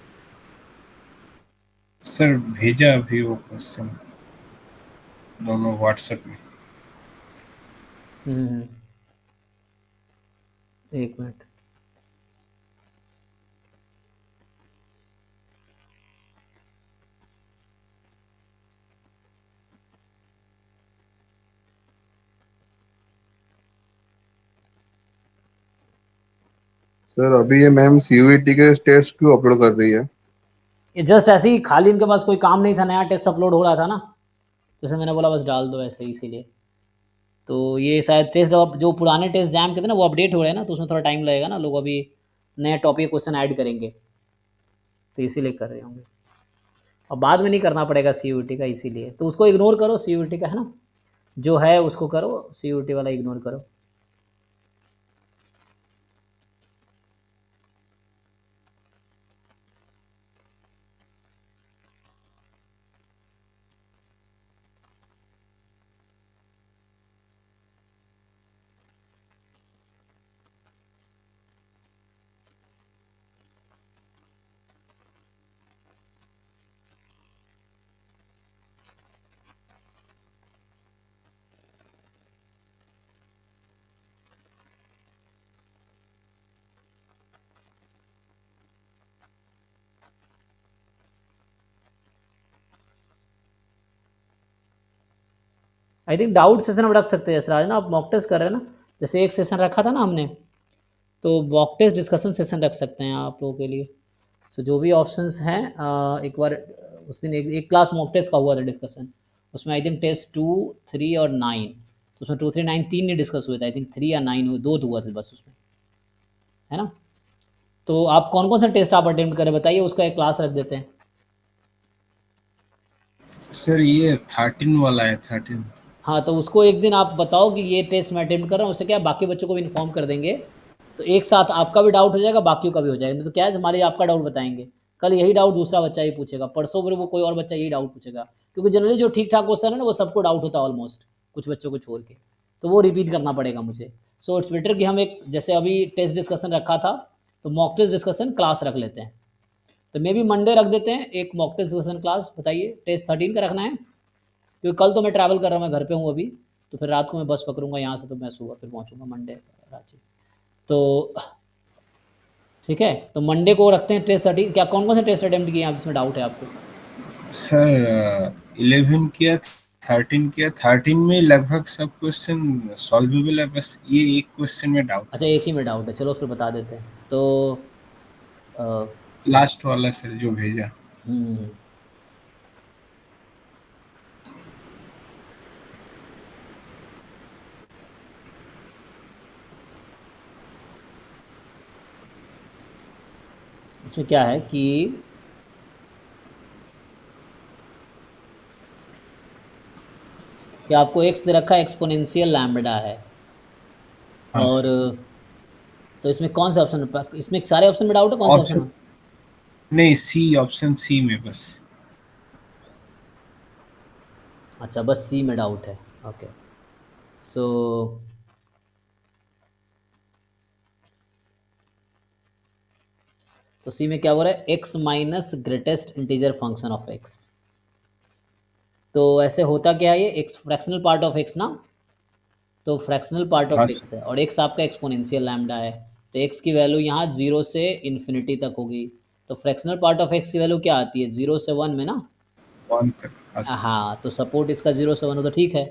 सर भेजा अभी वो क्वेश्चन दोनों व्हाट्सएप में। हम्म, एक मिनट, सर अभी ये मैम सीयूईटी के टेस्ट क्यों अपलोड कर रही है? ये जस्ट ऐसे ही खाली, इनके पास कोई काम नहीं था, नया टेस्ट अपलोड हो रहा था ना, जैसे मैंने बोला बस डाल दो ऐसे ही, इसीलिए। तो ये शायद टेस्ट, जो पुराने टेस्ट जैम के थे ना वो अपडेट हो रहे हैं ना, तो उसमें थोड़ा टाइम लगेगा ना, लोग अभी नए टॉपिक क्वेश्चन ऐड करेंगे, तो इसीलिए कर रहे होंगे, और बाद में नहीं करना पड़ेगा सीयूटी का, इसीलिए तो उसको इग्नोर करो, सीयूटी का है ना, जो है उसको करो, सीयूटी वाला इग्नोर करो। आई थिंक डाउट सेशन में रख सकते हैं यशराज ना, आप मॉक टेस्ट कर रहे हैं ना, जैसे एक सेशन रखा था ना हमने, तो मॉक टेस्ट डिस्कशन सेशन रख सकते हैं आप लोगों के लिए। तो जो भी ऑप्शंस हैं, एक बार उस दिन एक क्लास मॉक टेस्ट का हुआ था डिस्कशन, उसमें आई थिंक टेस्ट 2, 3 और 9, तो उसमें 2 3 9 3 नहीं डिस्कस हुए थे, आई थिंक 3 या 9 हुए, 2 हुआ थे बस उसमें, है ना। तो आप कौन कौन सा टेस्ट आप अटेम्प्ट करें बताइए, उसका एक क्लास रख देते हैं। सर ये 13 वाला है, 13। हाँ तो उसको एक दिन आप बताओ कि ये टेस्ट मैं अटेम्प्ट कर रहा हूँ, उससे क्या है, बाकी बच्चों को भी इन्फॉर्म कर देंगे, तो एक साथ आपका भी डाउट हो जाएगा, बाकियों का भी हो जाएगा। नहीं तो क्या है, मान लीजिए आपका डाउट बताएंगे, कल यही डाउट दूसरा बच्चा ही पूछेगा, परसों फिर वो कोई और बच्चा यही डाउट पूछेगा, क्योंकि जनरली जो ठीक ठाक क्वेश्चन है ना वो सबको डाउट होता है ऑलमोस्ट, कुछ बच्चों को छोड़ के, तो वो रिपीट करना पड़ेगा मुझे। सो इट्स बेटर कि हम एक, जैसे अभी टेस्ट डिस्कशन रखा था, तो मॉक टेस्ट डिस्कशन क्लास रख लेते हैं, तो मे भी मंडे रख देते हैं एक मॉक टेस्ट डिस्कशन क्लास। बताइए टेस्ट 13 का रखना है, क्योंकि कल तो मैं ट्रैवल कर रहा हूँ, मैं घर पे हूँ अभी, तो फिर रात को मैं बस पकड़ूंगा यहाँ से, तो मैं सुबह फिर पहुँचूंगा मंडे रांची। तो ठीक है, तो मंडे को रखते हैं टेस्ट 13। क्या कौन कौन से टेस्ट अटेम्प्ट किए आप, इसमें डाउट है आपको? सर 11 किया, 13 किया। 13 में लगभग सब क्वेश्चन सॉल्वेबल है, बस ये एक क्वेश्चन में डाउट अच्छा है एक ही बस। में डाउट है, चलो फिर बता देते हैं। तो अ, लास्ट वाला सर जो भेजा। हम्म, इसमें क्या है कि आपको एक्स दे रखा है, एक्सपोनेंशियल लैम्बडा है, हाँ और सर। तो इसमें कौन सा ऑप्शन, इसमें सारे ऑप्शन में डाउट है, कौन सा ऑप्शन ऑप्शन, है? नहीं सी, ऑप्शन सी में बस। अच्छा बस सी में डाउट है, ओके। सो तो सी में क्या बोल रहा है, x minus greatest integer function of x. तो ऐसे होता क्या है, ये x fractional part of x ना, तो फ्रैक्शनल पार्ट हाँ ऑफ सर। एक्स है, और एक्स आपका एक्सपोनेंशियल लैम्डा है, तो एक्स की वैल्यू यहाँ 0 से इन्फिनिटी तक होगी, तो फ्रैक्शनल पार्ट ऑफ एक्स की वैल्यू क्या आती है, 0 से 1 में ना। 1 तक, हाँ सर। हाँ तो सपोर्ट इसका 0 से 1 हो तो ठीक है।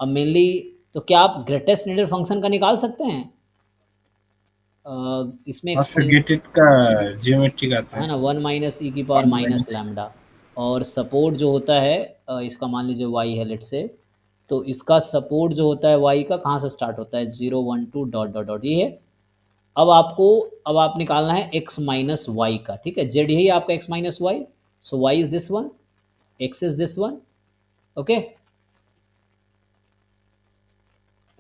अब मेनली तो क्या आप ग्रेटेस्ट इंटीजर फंक्शन का निकाल सकते हैं, इसमें हाँ सर, एक्सपोनेंट गेटेड का जियोमेट्रिक आता है है। ना, 1 माइनस ई की पावर 1 माइनस माइनस। लैम्डा, और सपोर्ट जो होता है इसका मान लीजिए वाई है लेट से, तो इसका सपोर्ट जो होता है वाई का कहाँ से स्टार्ट होता है, 0 1 2 डॉट डॉट डॉट, ये है। अब आपको, अब आप निकालना है x माइनस वाई का, ठीक है, जेड यही है आपका x minus y, so y is this one, x is this one, okay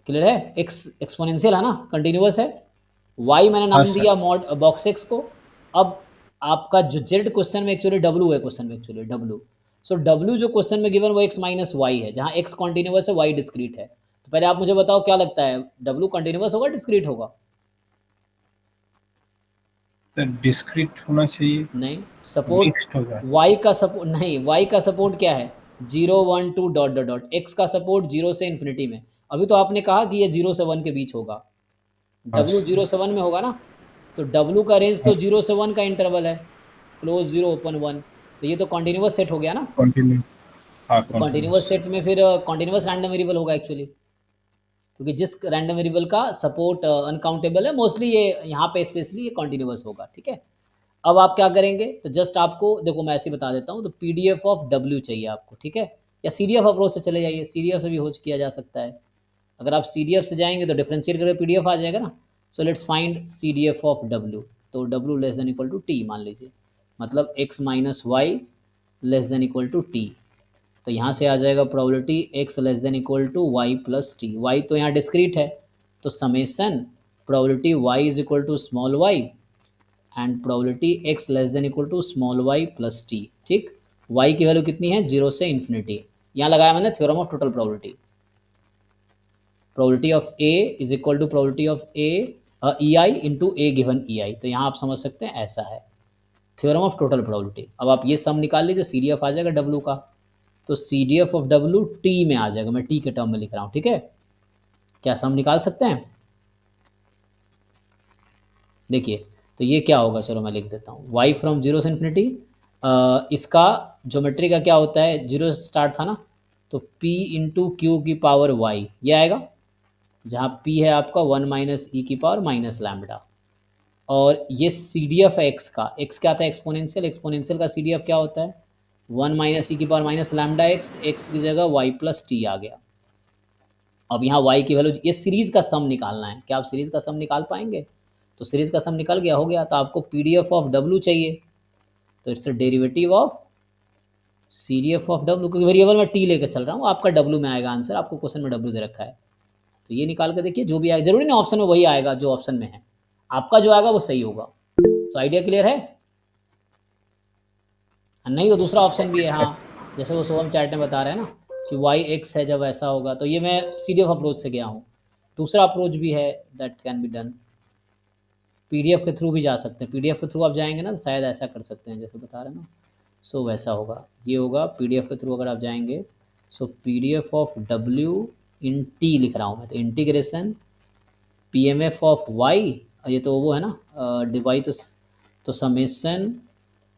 clear है। x एक्सपोनेंशियल है ना, कंटिन्यूअस है, y मैंने हाँ नाम सर। दिया मॉड बॉक्स x को। अब आपका जो z क्वेश्चन में एक्चुअली w है, क्वेश्चन में एक्चुअली w, सो w जो क्वेश्चन में गिवन वो x माइनस वाई है, जहाँ x कॉन्टिन्यूअस है y डिस्क्रीट है। तो पहले आप मुझे बताओ क्या लगता है, w कॉन्टिन्यूअस होगा डिस्क्रीट होगा? सर डिस्क्रीट होना चाहिए। नहीं, सपोर्ट मिक्स्ड होगा। y का सपोर्ट नहीं, y का सपोर्ट क्या है, 0 1 2 डॉट डॉट डॉट, x का सपोर्ट 0 से इन्फिनिटी में। अभी तो आपने कहा कि ये 0 से 1 के बीच होगा, हाँ w सर। 0 से 1 में होगा ना, तो w का रेंज हाँ तो सर। 0 से 1 का इंटरवल है, क्लोज 0 ओपन 1, तो ये तो कॉन्टिन्यूअस सेट हो गया ना। कंटिन्यू। हाँ तो कंटिन्यूस। कॉन्टिन्यूअस सेट में फिर कॉन्टिन्यूअस रैंडम वेरिएबल होगा एक्चुअली, क्योंकि जिस रैंडम वेरिएबल का सपोर्ट अनकाउंटेबल है, मोस्टली ये यहाँ पे स्पेशली ये कॉन्टिन्यूअस होगा, ठीक है। अब आप क्या करेंगे, तो जस्ट आपको देखो मैं ऐसे ही बता देता हूँ, तो PDF ऑफ W चाहिए आपको, ठीक है, या CDF अप्रोच से चले जाइए, CDF से भी होच किया जा सकता है। अगर आप CDF से जाएंगे तो डिफरेंशिएट करके PDF आ जाएगा ना। So let's find CDF of W, तो W less than equal to t मान लीजिए, मतलब x minus y less than equal to T, तो यहाँ से आ जाएगा probability x less than equal to y plus t, y तो यहाँ डिस्क्रीट है, तो summation probability y is equal to small y and probability x less than equal to small y plus t, ठीक। y की value कितनी है, 0 से infinity, यहाँ लगाया मैंने theorem of total probability, probability of a is equal to probability of a E I into A given E I, तो यहाँ आप समझ सकते हैं ऐसा है थ्योरम ऑफ टोटल प्रोबेबिलिटी। अब आप ये सम निकाल लीजिए, CDF आ जाएगा W का, तो CDF ऑफ W टी में आ जाएगा, मैं टी के टर्म में लिख रहा हूँ, ठीक है। क्या सम निकाल सकते हैं, देखिए, तो ये क्या होगा, चलो मैं लिख देता हूँ, y फ्रॉम 0 से इन्फिनिटी, इसका ज्योमेट्री का क्या होता है, 0 से स्टार्ट था ना, तो p इंटू क्यू की पावर y ये आएगा, जहाँ p है आपका 1 माइनस ई की पावर माइनस लैम्बडा, और ये CDF है x का, x क्या था एक्सपोनेंशियल, एक्सपोनेंशियल का CDF क्या होता है 1 माइनस ई की power minus lambda x, x की जगह y प्लस टी आ गया, अब यहाँ y की वैल्यू, ये सीरीज का सम निकालना है, क्या आप सीरीज का सम निकाल पाएंगे? तो सीरीज का सम निकल गया, हो गया। तो आपको PDF ऑफ W चाहिए, तो it's derivative of CRF of W, क्योंकि वेरिएबल में t लेकर चल रहा हूँ, आपका W में आएगा आंसर, आपको क्वेश्चन में W दे रखा है। तो ये निकाल कर देखिए, जो भी आएगा, जरूरी नहीं ऑप्शन में वही आएगा जो ऑप्शन में है, आपका जो आएगा वो सही होगा। तो आइडिया क्लियर है? नहीं तो दूसरा ऑप्शन भी है, हाँ, जैसे वो सोहम चैट में बता रहे हैं ना कि y x है, जब ऐसा होगा, तो ये मैं सीडीएफ अप्रोच से गया हूँ। दूसरा अप्रोच भी है, that can be done, PDF के थ्रू भी जा सकते हैं। PDF के थ्रू आप जाएंगे ना तो शायद ऐसा कर सकते हैं जैसे बता रहे हैं ना, सो वैसा होगा, ये होगा PDF के थ्रू अगर आप जाएंगे। सो PDF of W in T लिख रहा हूँ मैं, तो इंटीग्रेशन PMF ऑफ Y, ये तो वो है ना डिवाइड, तो summation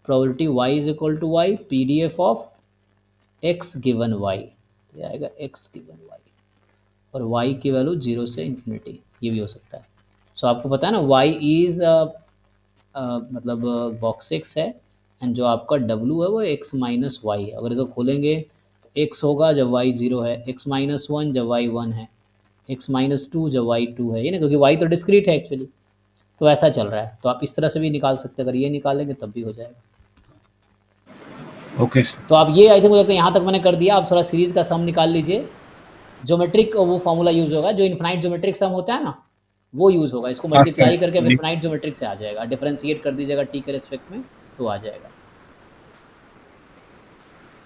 probability y is equal to y PDF of x given y, ये आएगा x गिवन y, और y की वैल्यू 0 से इन्फिनिटी, ये भी हो सकता है। सो आपको पता है ना y इज मतलब बॉक्स x है, एंड जो आपका w है वो x माइनस वाई है। अगर इसको खोलेंगे तो x होगा जब y 0 है, x माइनस 1 जब y 1 है, x माइनस 2 जब y 2 है, ये ना, क्योंकि y तो डिस्क्रीट है एक्चुअली। तो ऐसा चल रहा है, तो आप इस तरह से भी निकाल सकते हैं, अगर ये निकालेंगे तब भी हो जाएगा। Okay sir. तो आप ये आई थिंक मुझे लगता है यहाँ तक मैंने कर दिया, आप थोड़ा सीरीज का सम निकाल लीजिए। ज्योमेट्रिक वो फॉर्मूला यूज होगा, जो इन्फिनाइट ज्योमेट्रिक सम होता है ना, वो यूज होगा, इसको हाँ मल्टीप्लाई सर, करके इन्फिनाइट ज्योमेट्रिक से आ जाएगा, डिफरेंशिएट कर दीजिएगा टी के रेस्पेक्ट में तो आ जाएगा।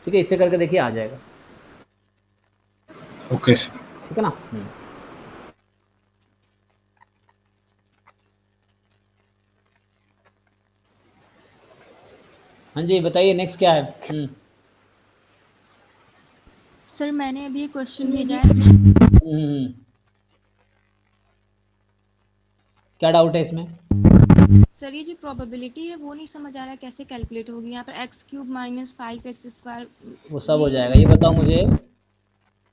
ठीक है, इससे करके देखिए आ जाएगा। Okay sir. ठीक है ना। हाँ जी बताइए, नेक्स्ट क्या है? सर मैंने अभी एक क्वेश्चन भेजा है। क्या डाउट है इसमें? सर ये जो प्रोबेबिलिटी है वो नहीं समझ आ रहा है कैसे कैलकुलेट होगी। यहाँ पर x³ माइनस 5x², वो सब हो जाएगा, ये बताओ मुझे।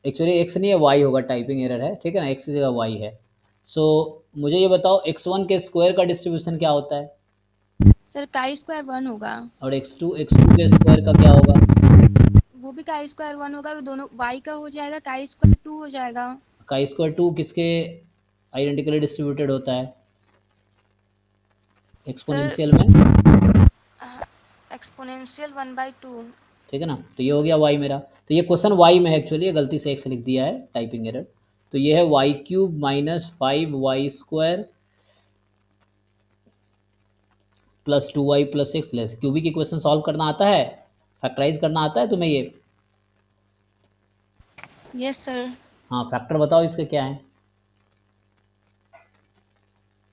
एक्चुअली x नहीं है, y होगा, टाइपिंग एरर है, ठीक है ना, x की जगह y है। सो मुझे ये बताओ x1 के स्क्वायर का डिस्ट्रीब्यूशन क्या होता है? सर chi² 1 होगा, और x2 के स्क्वायर का क्या होगा? वो भी chi² 1 होगा, और दोनों y का हो जाएगा chi² 2 हो जाएगा। chi स्क्वायर 2 किसके आइडेंटिकली डिस्ट्रीब्यूटेड होता है? एक्सपोनेंशियल में एक्सपोनेंशियल 1/2। ठीक है ना। तो ये हो गया y मेरा, तो ये क्वेश्चन y में है एक्चुअली, गलती से x लिख दिया है, टाइपिंग एरर। तो ये है y³ minus 5y² plus 2y plus x less. Cubic equation solve करना आता है, फैक्टराइज करना आता है तुम्हें ये? Yes sir. हाँ, फैक्टर बताओ इसके क्या है।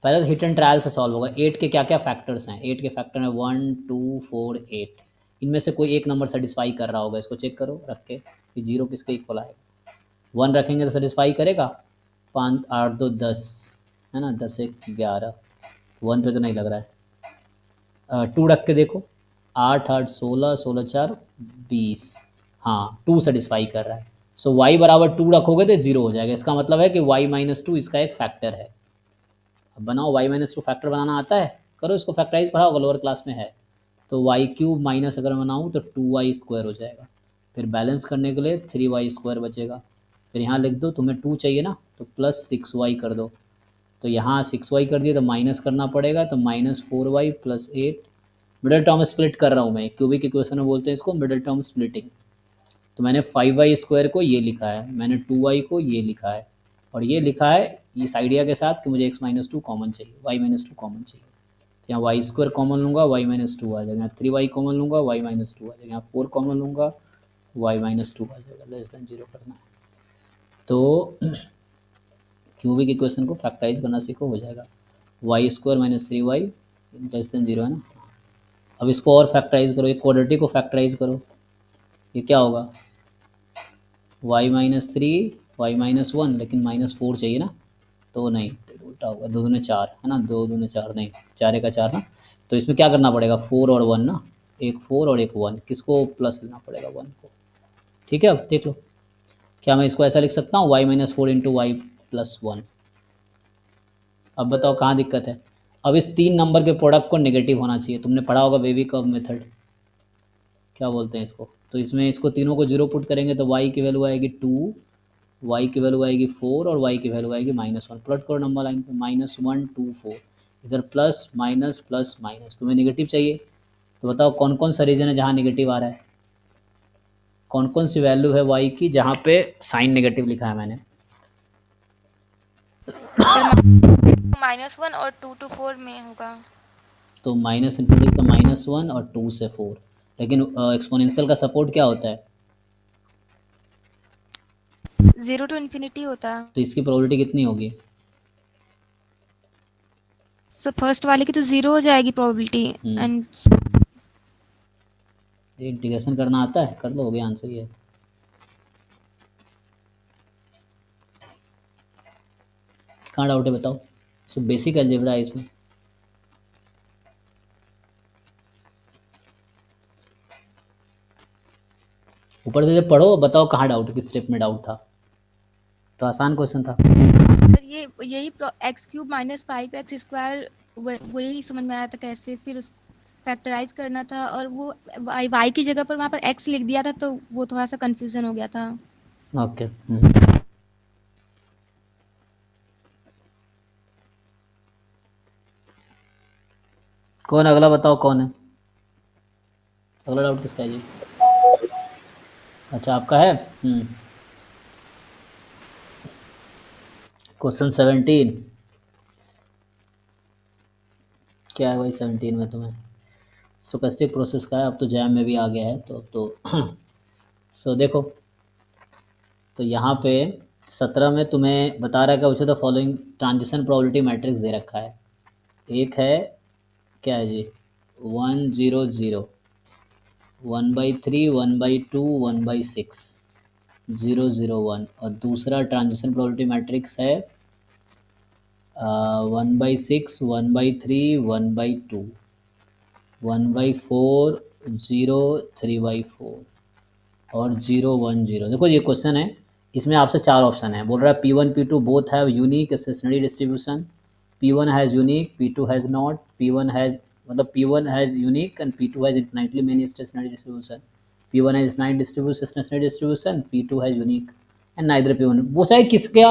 पहले तो हिट एंड ट्रायल से सॉल्व होगा। 8 के क्या क्या फैक्टर्स हैं? 8 के फैक्टर हैं 1 2 4 8, इनमें से कोई एक नंबर सेटिस्फाई कर रहा होगा, इसको चेक करो रख के कि 0 किसके इक्वल आएगा। 1 रखेंगे तो सेटिस्फाई करेगा, 5 8 2 10 है ना, 10 1 11, 1 पे तो नहीं लग रहा है। 2 रख के देखो, 8 8 16 16 4 20, हाँ 2 सेटिस्फाई कर रहा है। सो y बराबर 2 रखोगे तो 0 हो जाएगा, इसका मतलब है कि y माइनस 2 इसका एक फैक्टर है। अब बनाओ, y माइनस 2 फैक्टर बनाना आता है? करो इसको, फैक्टराइज पढ़ा होगा लोअर क्लास में है। तो y³ माइनस अगर बनाऊँ तो 2y² हो जाएगा, फिर बैलेंस करने के लिए 3y² बचेगा, फिर यहाँ लिख दो, तुम्हें 2 चाहिए ना तो प्लस 6y कर दो, तो यहाँ 6y कर दिया तो माइनस करना पड़ेगा, तो minus 4y plus 8। Middle term split कर रहा हूँ मैं, क्यूबिक इक्वेशन में बोलते हैं इसको मिडिल टर्म स्प्लिटिंग। तो मैंने 5y² को ये लिखा है, मैंने 2y को ये लिखा है, और ये लिखा है इस आइडिया के साथ कि मुझे x माइनस 2 कॉमन चाहिए, y माइनस 2 कॉमन चाहिए। तो यहाँ y² कॉमन लूँगा, y माइनस 2 आ जाएगा, यहाँ 3y कॉमन लूँगा, y माइनस 2 आ जाएगा, यहाँ 4 कॉमन लूँगा, y माइनस 2 आ जाएगा, लेस देन 0 करना है। तो क्यूबिक इक्वेशन को फैक्टराइज करना सीखो, हो जाएगा y² minus 3y less than 0 है ना। अब इसको और फैक्टराइज करो, एक क्वाड्रेटिक को फैक्टराइज करो, ये क्या होगा? y माइनस 3 y माइनस 1, लेकिन माइनस 4 चाहिए ना, तो नहीं, उल्टा होगा, 2 दूने 4 है ना, 2 दूने 4 नहीं, 4 का 4 ना। तो इसमें क्या करना पड़ेगा? 4 और 1 ना, एक 4 और एक 1, किसको प्लस लेना पड़ेगा? 1 को। ठीक है, अब देख लो, क्या मैं इसको ऐसा लिख सकता हूँ y minus 4 into y plus 1। अब बताओ कहाँ दिक्कत है? अब इस 3 नंबर के प्रोडक्ट को नेगेटिव होना चाहिए, तुमने पढ़ा होगा बेबी कर्व मेथड, क्या बोलते हैं इसको। तो इसमें इसको तीनों को 0 पुट करेंगे तो y की वैल्यू आएगी 2, y की वैल्यू आएगी 4 और y की वैल्यू आएगी -1। प्लॉट करो नंबर लाइन पे, -1 2 4, इधर प्लस माइनस प्लस माइनस। तुम्हें नेगेटिव चाहिए तो बताओ कौन कौन सा रीजन है जहाँ नेगेटिव आ रहा है, कौन कौन सी वैल्यू है y की जहाँ पे साइन नेगेटिव लिखा है मैंने। -1 और 2 to 4 में होगा। तो -∞ से -1 और 2 से 4, लेकिन एक्सपोनेंशियल का सपोर्ट क्या होता है, 0 to infinity होता है। तो इसकी प्रोबेबिलिटी कितनी होगी, सो फर्स्ट वाले की तो 0 हो जाएगी प्रोबेबिलिटी एंड ये इंटीग्रेशन करना आता है, कर लो, हो गया आंसर ये। कहाँ डाउट है बताओ, सो बेसिक अलजेब्रा है इसमें। ऊपर से जब पढ़ो बताओ कहाँ डाउट, किस स्टेप में डाउट था, तो आसान क्वेश्चन था। सर ये यही x³ - 5x² वही समझ में आया था कैसे फिर उस फैक्टराइज करना था, और वो y की जगह पर वहाँ पर x लिख दिया था तो वो थोड़ा सा कंफ्यूजन हो गया था। ओके कौन अगला बताओ कौन है, अगला डाउट किसका है जी, अच्छा आपका है। क्वेश्चन 17 क्या है भाई 17 में तुम्हें, स्टोकेस्टिक प्रोसेस का है, अब तो जैम में भी आ गया है तो अब तो सो देखो, तो यहाँ पे 17 में तुम्हें बता रहा है कि उसे the following transition probability matrix दे रखा है। एक है क्या है जी 1 0 0, 1/3, 1/2, 1/6, 0 0 1, और दूसरा ट्रांजिशन प्रोबेबिलिटी मैट्रिक्स है 1/6, 1/3, 1/2, 1/4, 0, 3/4 और 0 1 0। देखो ये क्वेश्चन है, इसमें आपसे 4 ऑप्शन है, बोल रहा है P1 P2 both have unique stationary distribution, P1 has unique, P2 has not, P1 has मतलब P1 has unique and P2 has infinitely many stationary distribution, P1 has infinite stationary distribution, P2 has unique and neither P1। वो चाहे किसका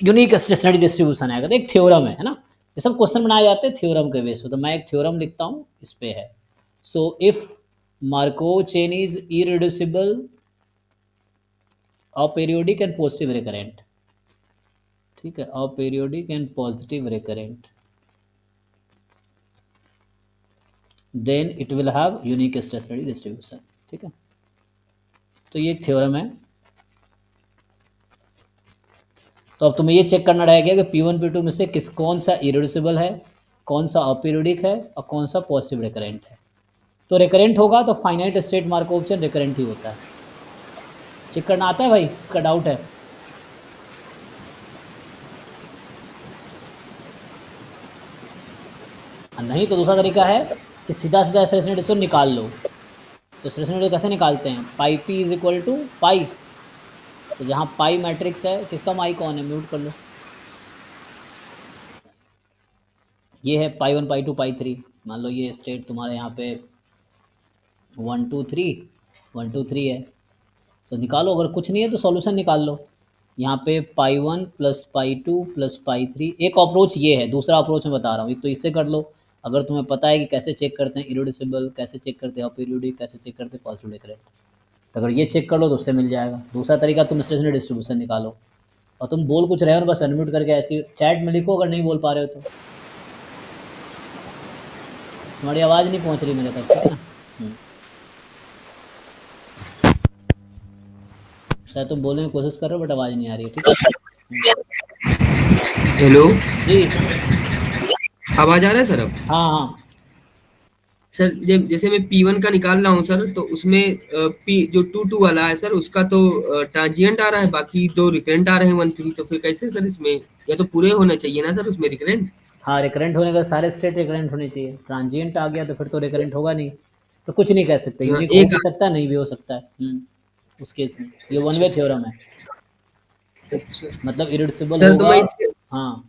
unique stationary distribution है, अगर एक theorem है ना, ये सब क्वेश्चन बनाए जाते हैं थ्योरम के बेस पे, तो मैं एक थ्योरम लिखता हूँ इस पे है। So if Markov chain is irreducible, aperiodic and positive recurrent, ठीक है, aperiodic and positive recurrent, then it will have unique stationary distribution, ठीक है। तो ये थ्योरम है, तो अब तुम्हें ये चेक करना रहेगा कि P1 P2 में से कौन सा इरेड्यूसिबल है, कौन सा अपीरियोडिक है और कौन सा पॉजिटिव रिकरेंट है। तो रिकरेंट होगा तो finite state Markov chain recurrent ही होता है, चेक करना आता है भाई, इसका डाउट है। नहीं तो दूसरा तरीका है कि सीधा सीधा स्टेशनरी डिस्टेंस निकाल लो, तो स्टेशनरी कैसे निकालते हैं, पाई पी इज इक्वल टू पाई, तो जहाँ पाई मैट्रिक्स है, किसका माई कौन है, म्यूट कर लो, ये है पाई 1 पाई 2 पाई 3, मान लो ये स्टेट तुम्हारे यहाँ पे 1 2 3 1 2 3 है, तो निकालो, अगर कुछ नहीं है तो सॉल्यूशन निकाल लो। यहाँ पे पाई 1 प्लस पाई 2 प्लस पाई 3, एक अप्रोच ये है, दूसरा अप्रोच मैं बता रहा हूँ, एक तो इससे कर लो, अगर तुम्हें पता है कि कैसे चेक करते हैं इरेड्यूसिबल, कैसे चेक करते हैं अपीरियोडिक, कैसे चेक करते हैं पॉजिटिव रिकरेंट, तो अगर ये चेक कर लो तो उससे मिल जाएगा। दूसरा तरीका तुम स्टेशनरी डिस्ट्रीब्यूशन निकालो, और तुम बोल कुछ रहे हो बस अनम्यूट करके ऐसी चैट में लिखो, अगर नहीं बोल पा रहे हो तो, तुम्हारी आवाज़ नहीं पहुँच रही मेरे तक, ठीक है ना। शायद तुम बोलने की कोशिश कर रहे हो बट आवाज़ नहीं आ रही है, ठीक है। हेलो जी आवाज आ रहा है सर अब? हाँ हाँ सर जैसे मैं P1 का निकाल रहा हूँ सर, तो उसमें P जो 2 वाला है सर उसका तो ट्रांजिएंट आ रहा है, बाकी 2 रिकरेंट आ रहे हैं 1 3, तो फिर कैसे सर, इसमें या तो पूरे होने चाहिए ना सर उसमें रिकरेंट। हाँ, रिकरेंट होने का सारे स्टेट रिकरेंट होने चाहिए, ट्रांजिएंट आ गया तो फिर तो रिकरेंट होगा नहीं, तो कुछ नहीं कह सकते, हाँ, यूनिक हो एक भी सकता है नहीं भी हो सकता है। उस केस में ये वन वे थ्योरम है, अच्छा मतलब इरेड्यूसिबल सर, तो होगा। मैं इससे हाँ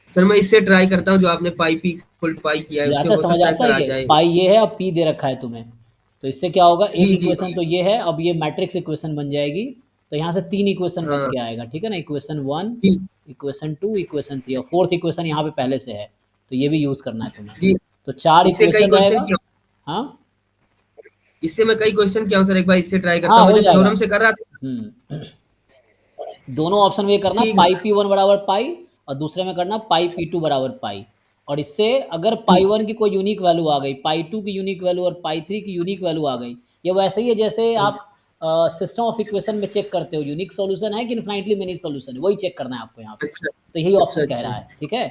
सर मैं इससे ट्राई करता हूँ, जो आपने पाई पी इक्वल टू पाई किया है ये उससे आता है, हो समझ सकता है आता सर है आ कि जाए। पाई ये है और पी दे रखा है तुम्हें, तो इससे क्या होगा, एक जी जी इक्वेशन तो ये है, अब ये मैट्रिक्स इक्वेशन बन जाएगी तो यहाँ से 3 इक्वेशन बन हाँ। के आएगा, ठीक है ना, इक्वेशन 1, जी इक्वेशन 2, इक्वेशन 3 और फोर्थ इक्वेशन यहाँ पे पहले से है, तो ये भी यूज करना है तुम्हें। जी, तो 4 इससे कई इक्वेशन क्वेश्चन रहेगा। किया, हाँ इससे मैं कई क्वेश्चन किया हूँ सर, एक बार इससे ट्राई करता हाँ, हूँ, मैं हो जो जाएगा। थ्योरम से कर रहा था। दोनों ऑप्शन में ये करना ठीक पाई P1 बराबर पाई और दूसरे में करना पाई P2 बराबर पाई। और इससे अगर पाई 1 की कोई यूनिक वैल्यू आ गई, पाई 2 की यूनिक वैल्यू और पाई 3 की यूनिक वैल्यू आ गई, ये वैसे ही है जैसे आप सिस्टम ऑफ इक्वेशन में चेक करते हो यूनिक सॉल्यूशन है कि इन्फिनिटली मेनी सॉल्यूशन है, वही चेक करना है आपको यहाँ पे। अच्छा तो यही अच्छा ऑप्शन कह अच्छा। रहा है, ठीक है।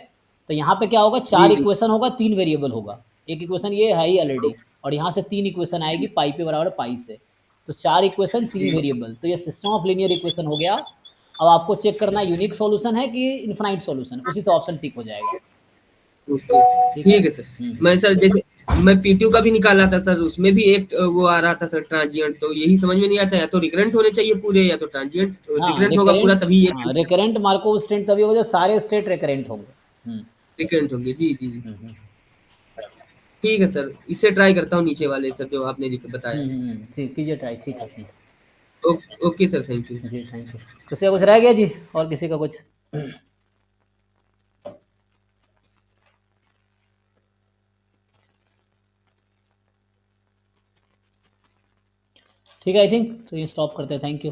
तो यहाँ पे क्या होगा, जी 4 जी इक्वेशन होगा, 3 वेरिएबल होगा। एक इक्वेशन ये है ही ऑलरेडी, और यहाँ से 3 इक्वेशन आएगी पाई पे बराबर पाई से। तो 4 इक्वेशन 3 जी वेरिएबल, तो ये सिस्टम ऑफ लीनियर इक्वेशन हो गया। अब आपको चेक करना है यूनिक सॉल्यूशन है कि इनफाइनाइट सॉल्यूशन, उसी से ऑप्शन टिक हो जाएगा, ओके सर, ठीक है। ठीक है सर। मैं सर जैसे मैं P2 का भी निकाला था सर, उसमें भी एक वो आ रहा था सर ट्रांजिएंट, तो यही समझ में नहीं आता, या तो रिकरेंट होने चाहिए पूरे या तो ट्रांजिएंट, हाँ रिकरेंट होगा पूरा रिकरेंट, तभी ये हाँ रिकरेंट मार्कोव स्टेट तभी होगा जब सारे स्टेट रिकरेंट होंगे। रिकरेंट होंगे। जी जी हम्म, हम्म, ठीक है सर, इससे ट्राई करता हूँ नीचे वाले सर जो आपने बताया। ठीक, कीजिए ट्राई, ठीक है। Okay sir, thank you. जी थैंक यू। किसी का कुछ रह गया जी, और किसी का कुछ? ठीक है, आई थिंक तो ये स्टॉप करते हैं, थैंक यू।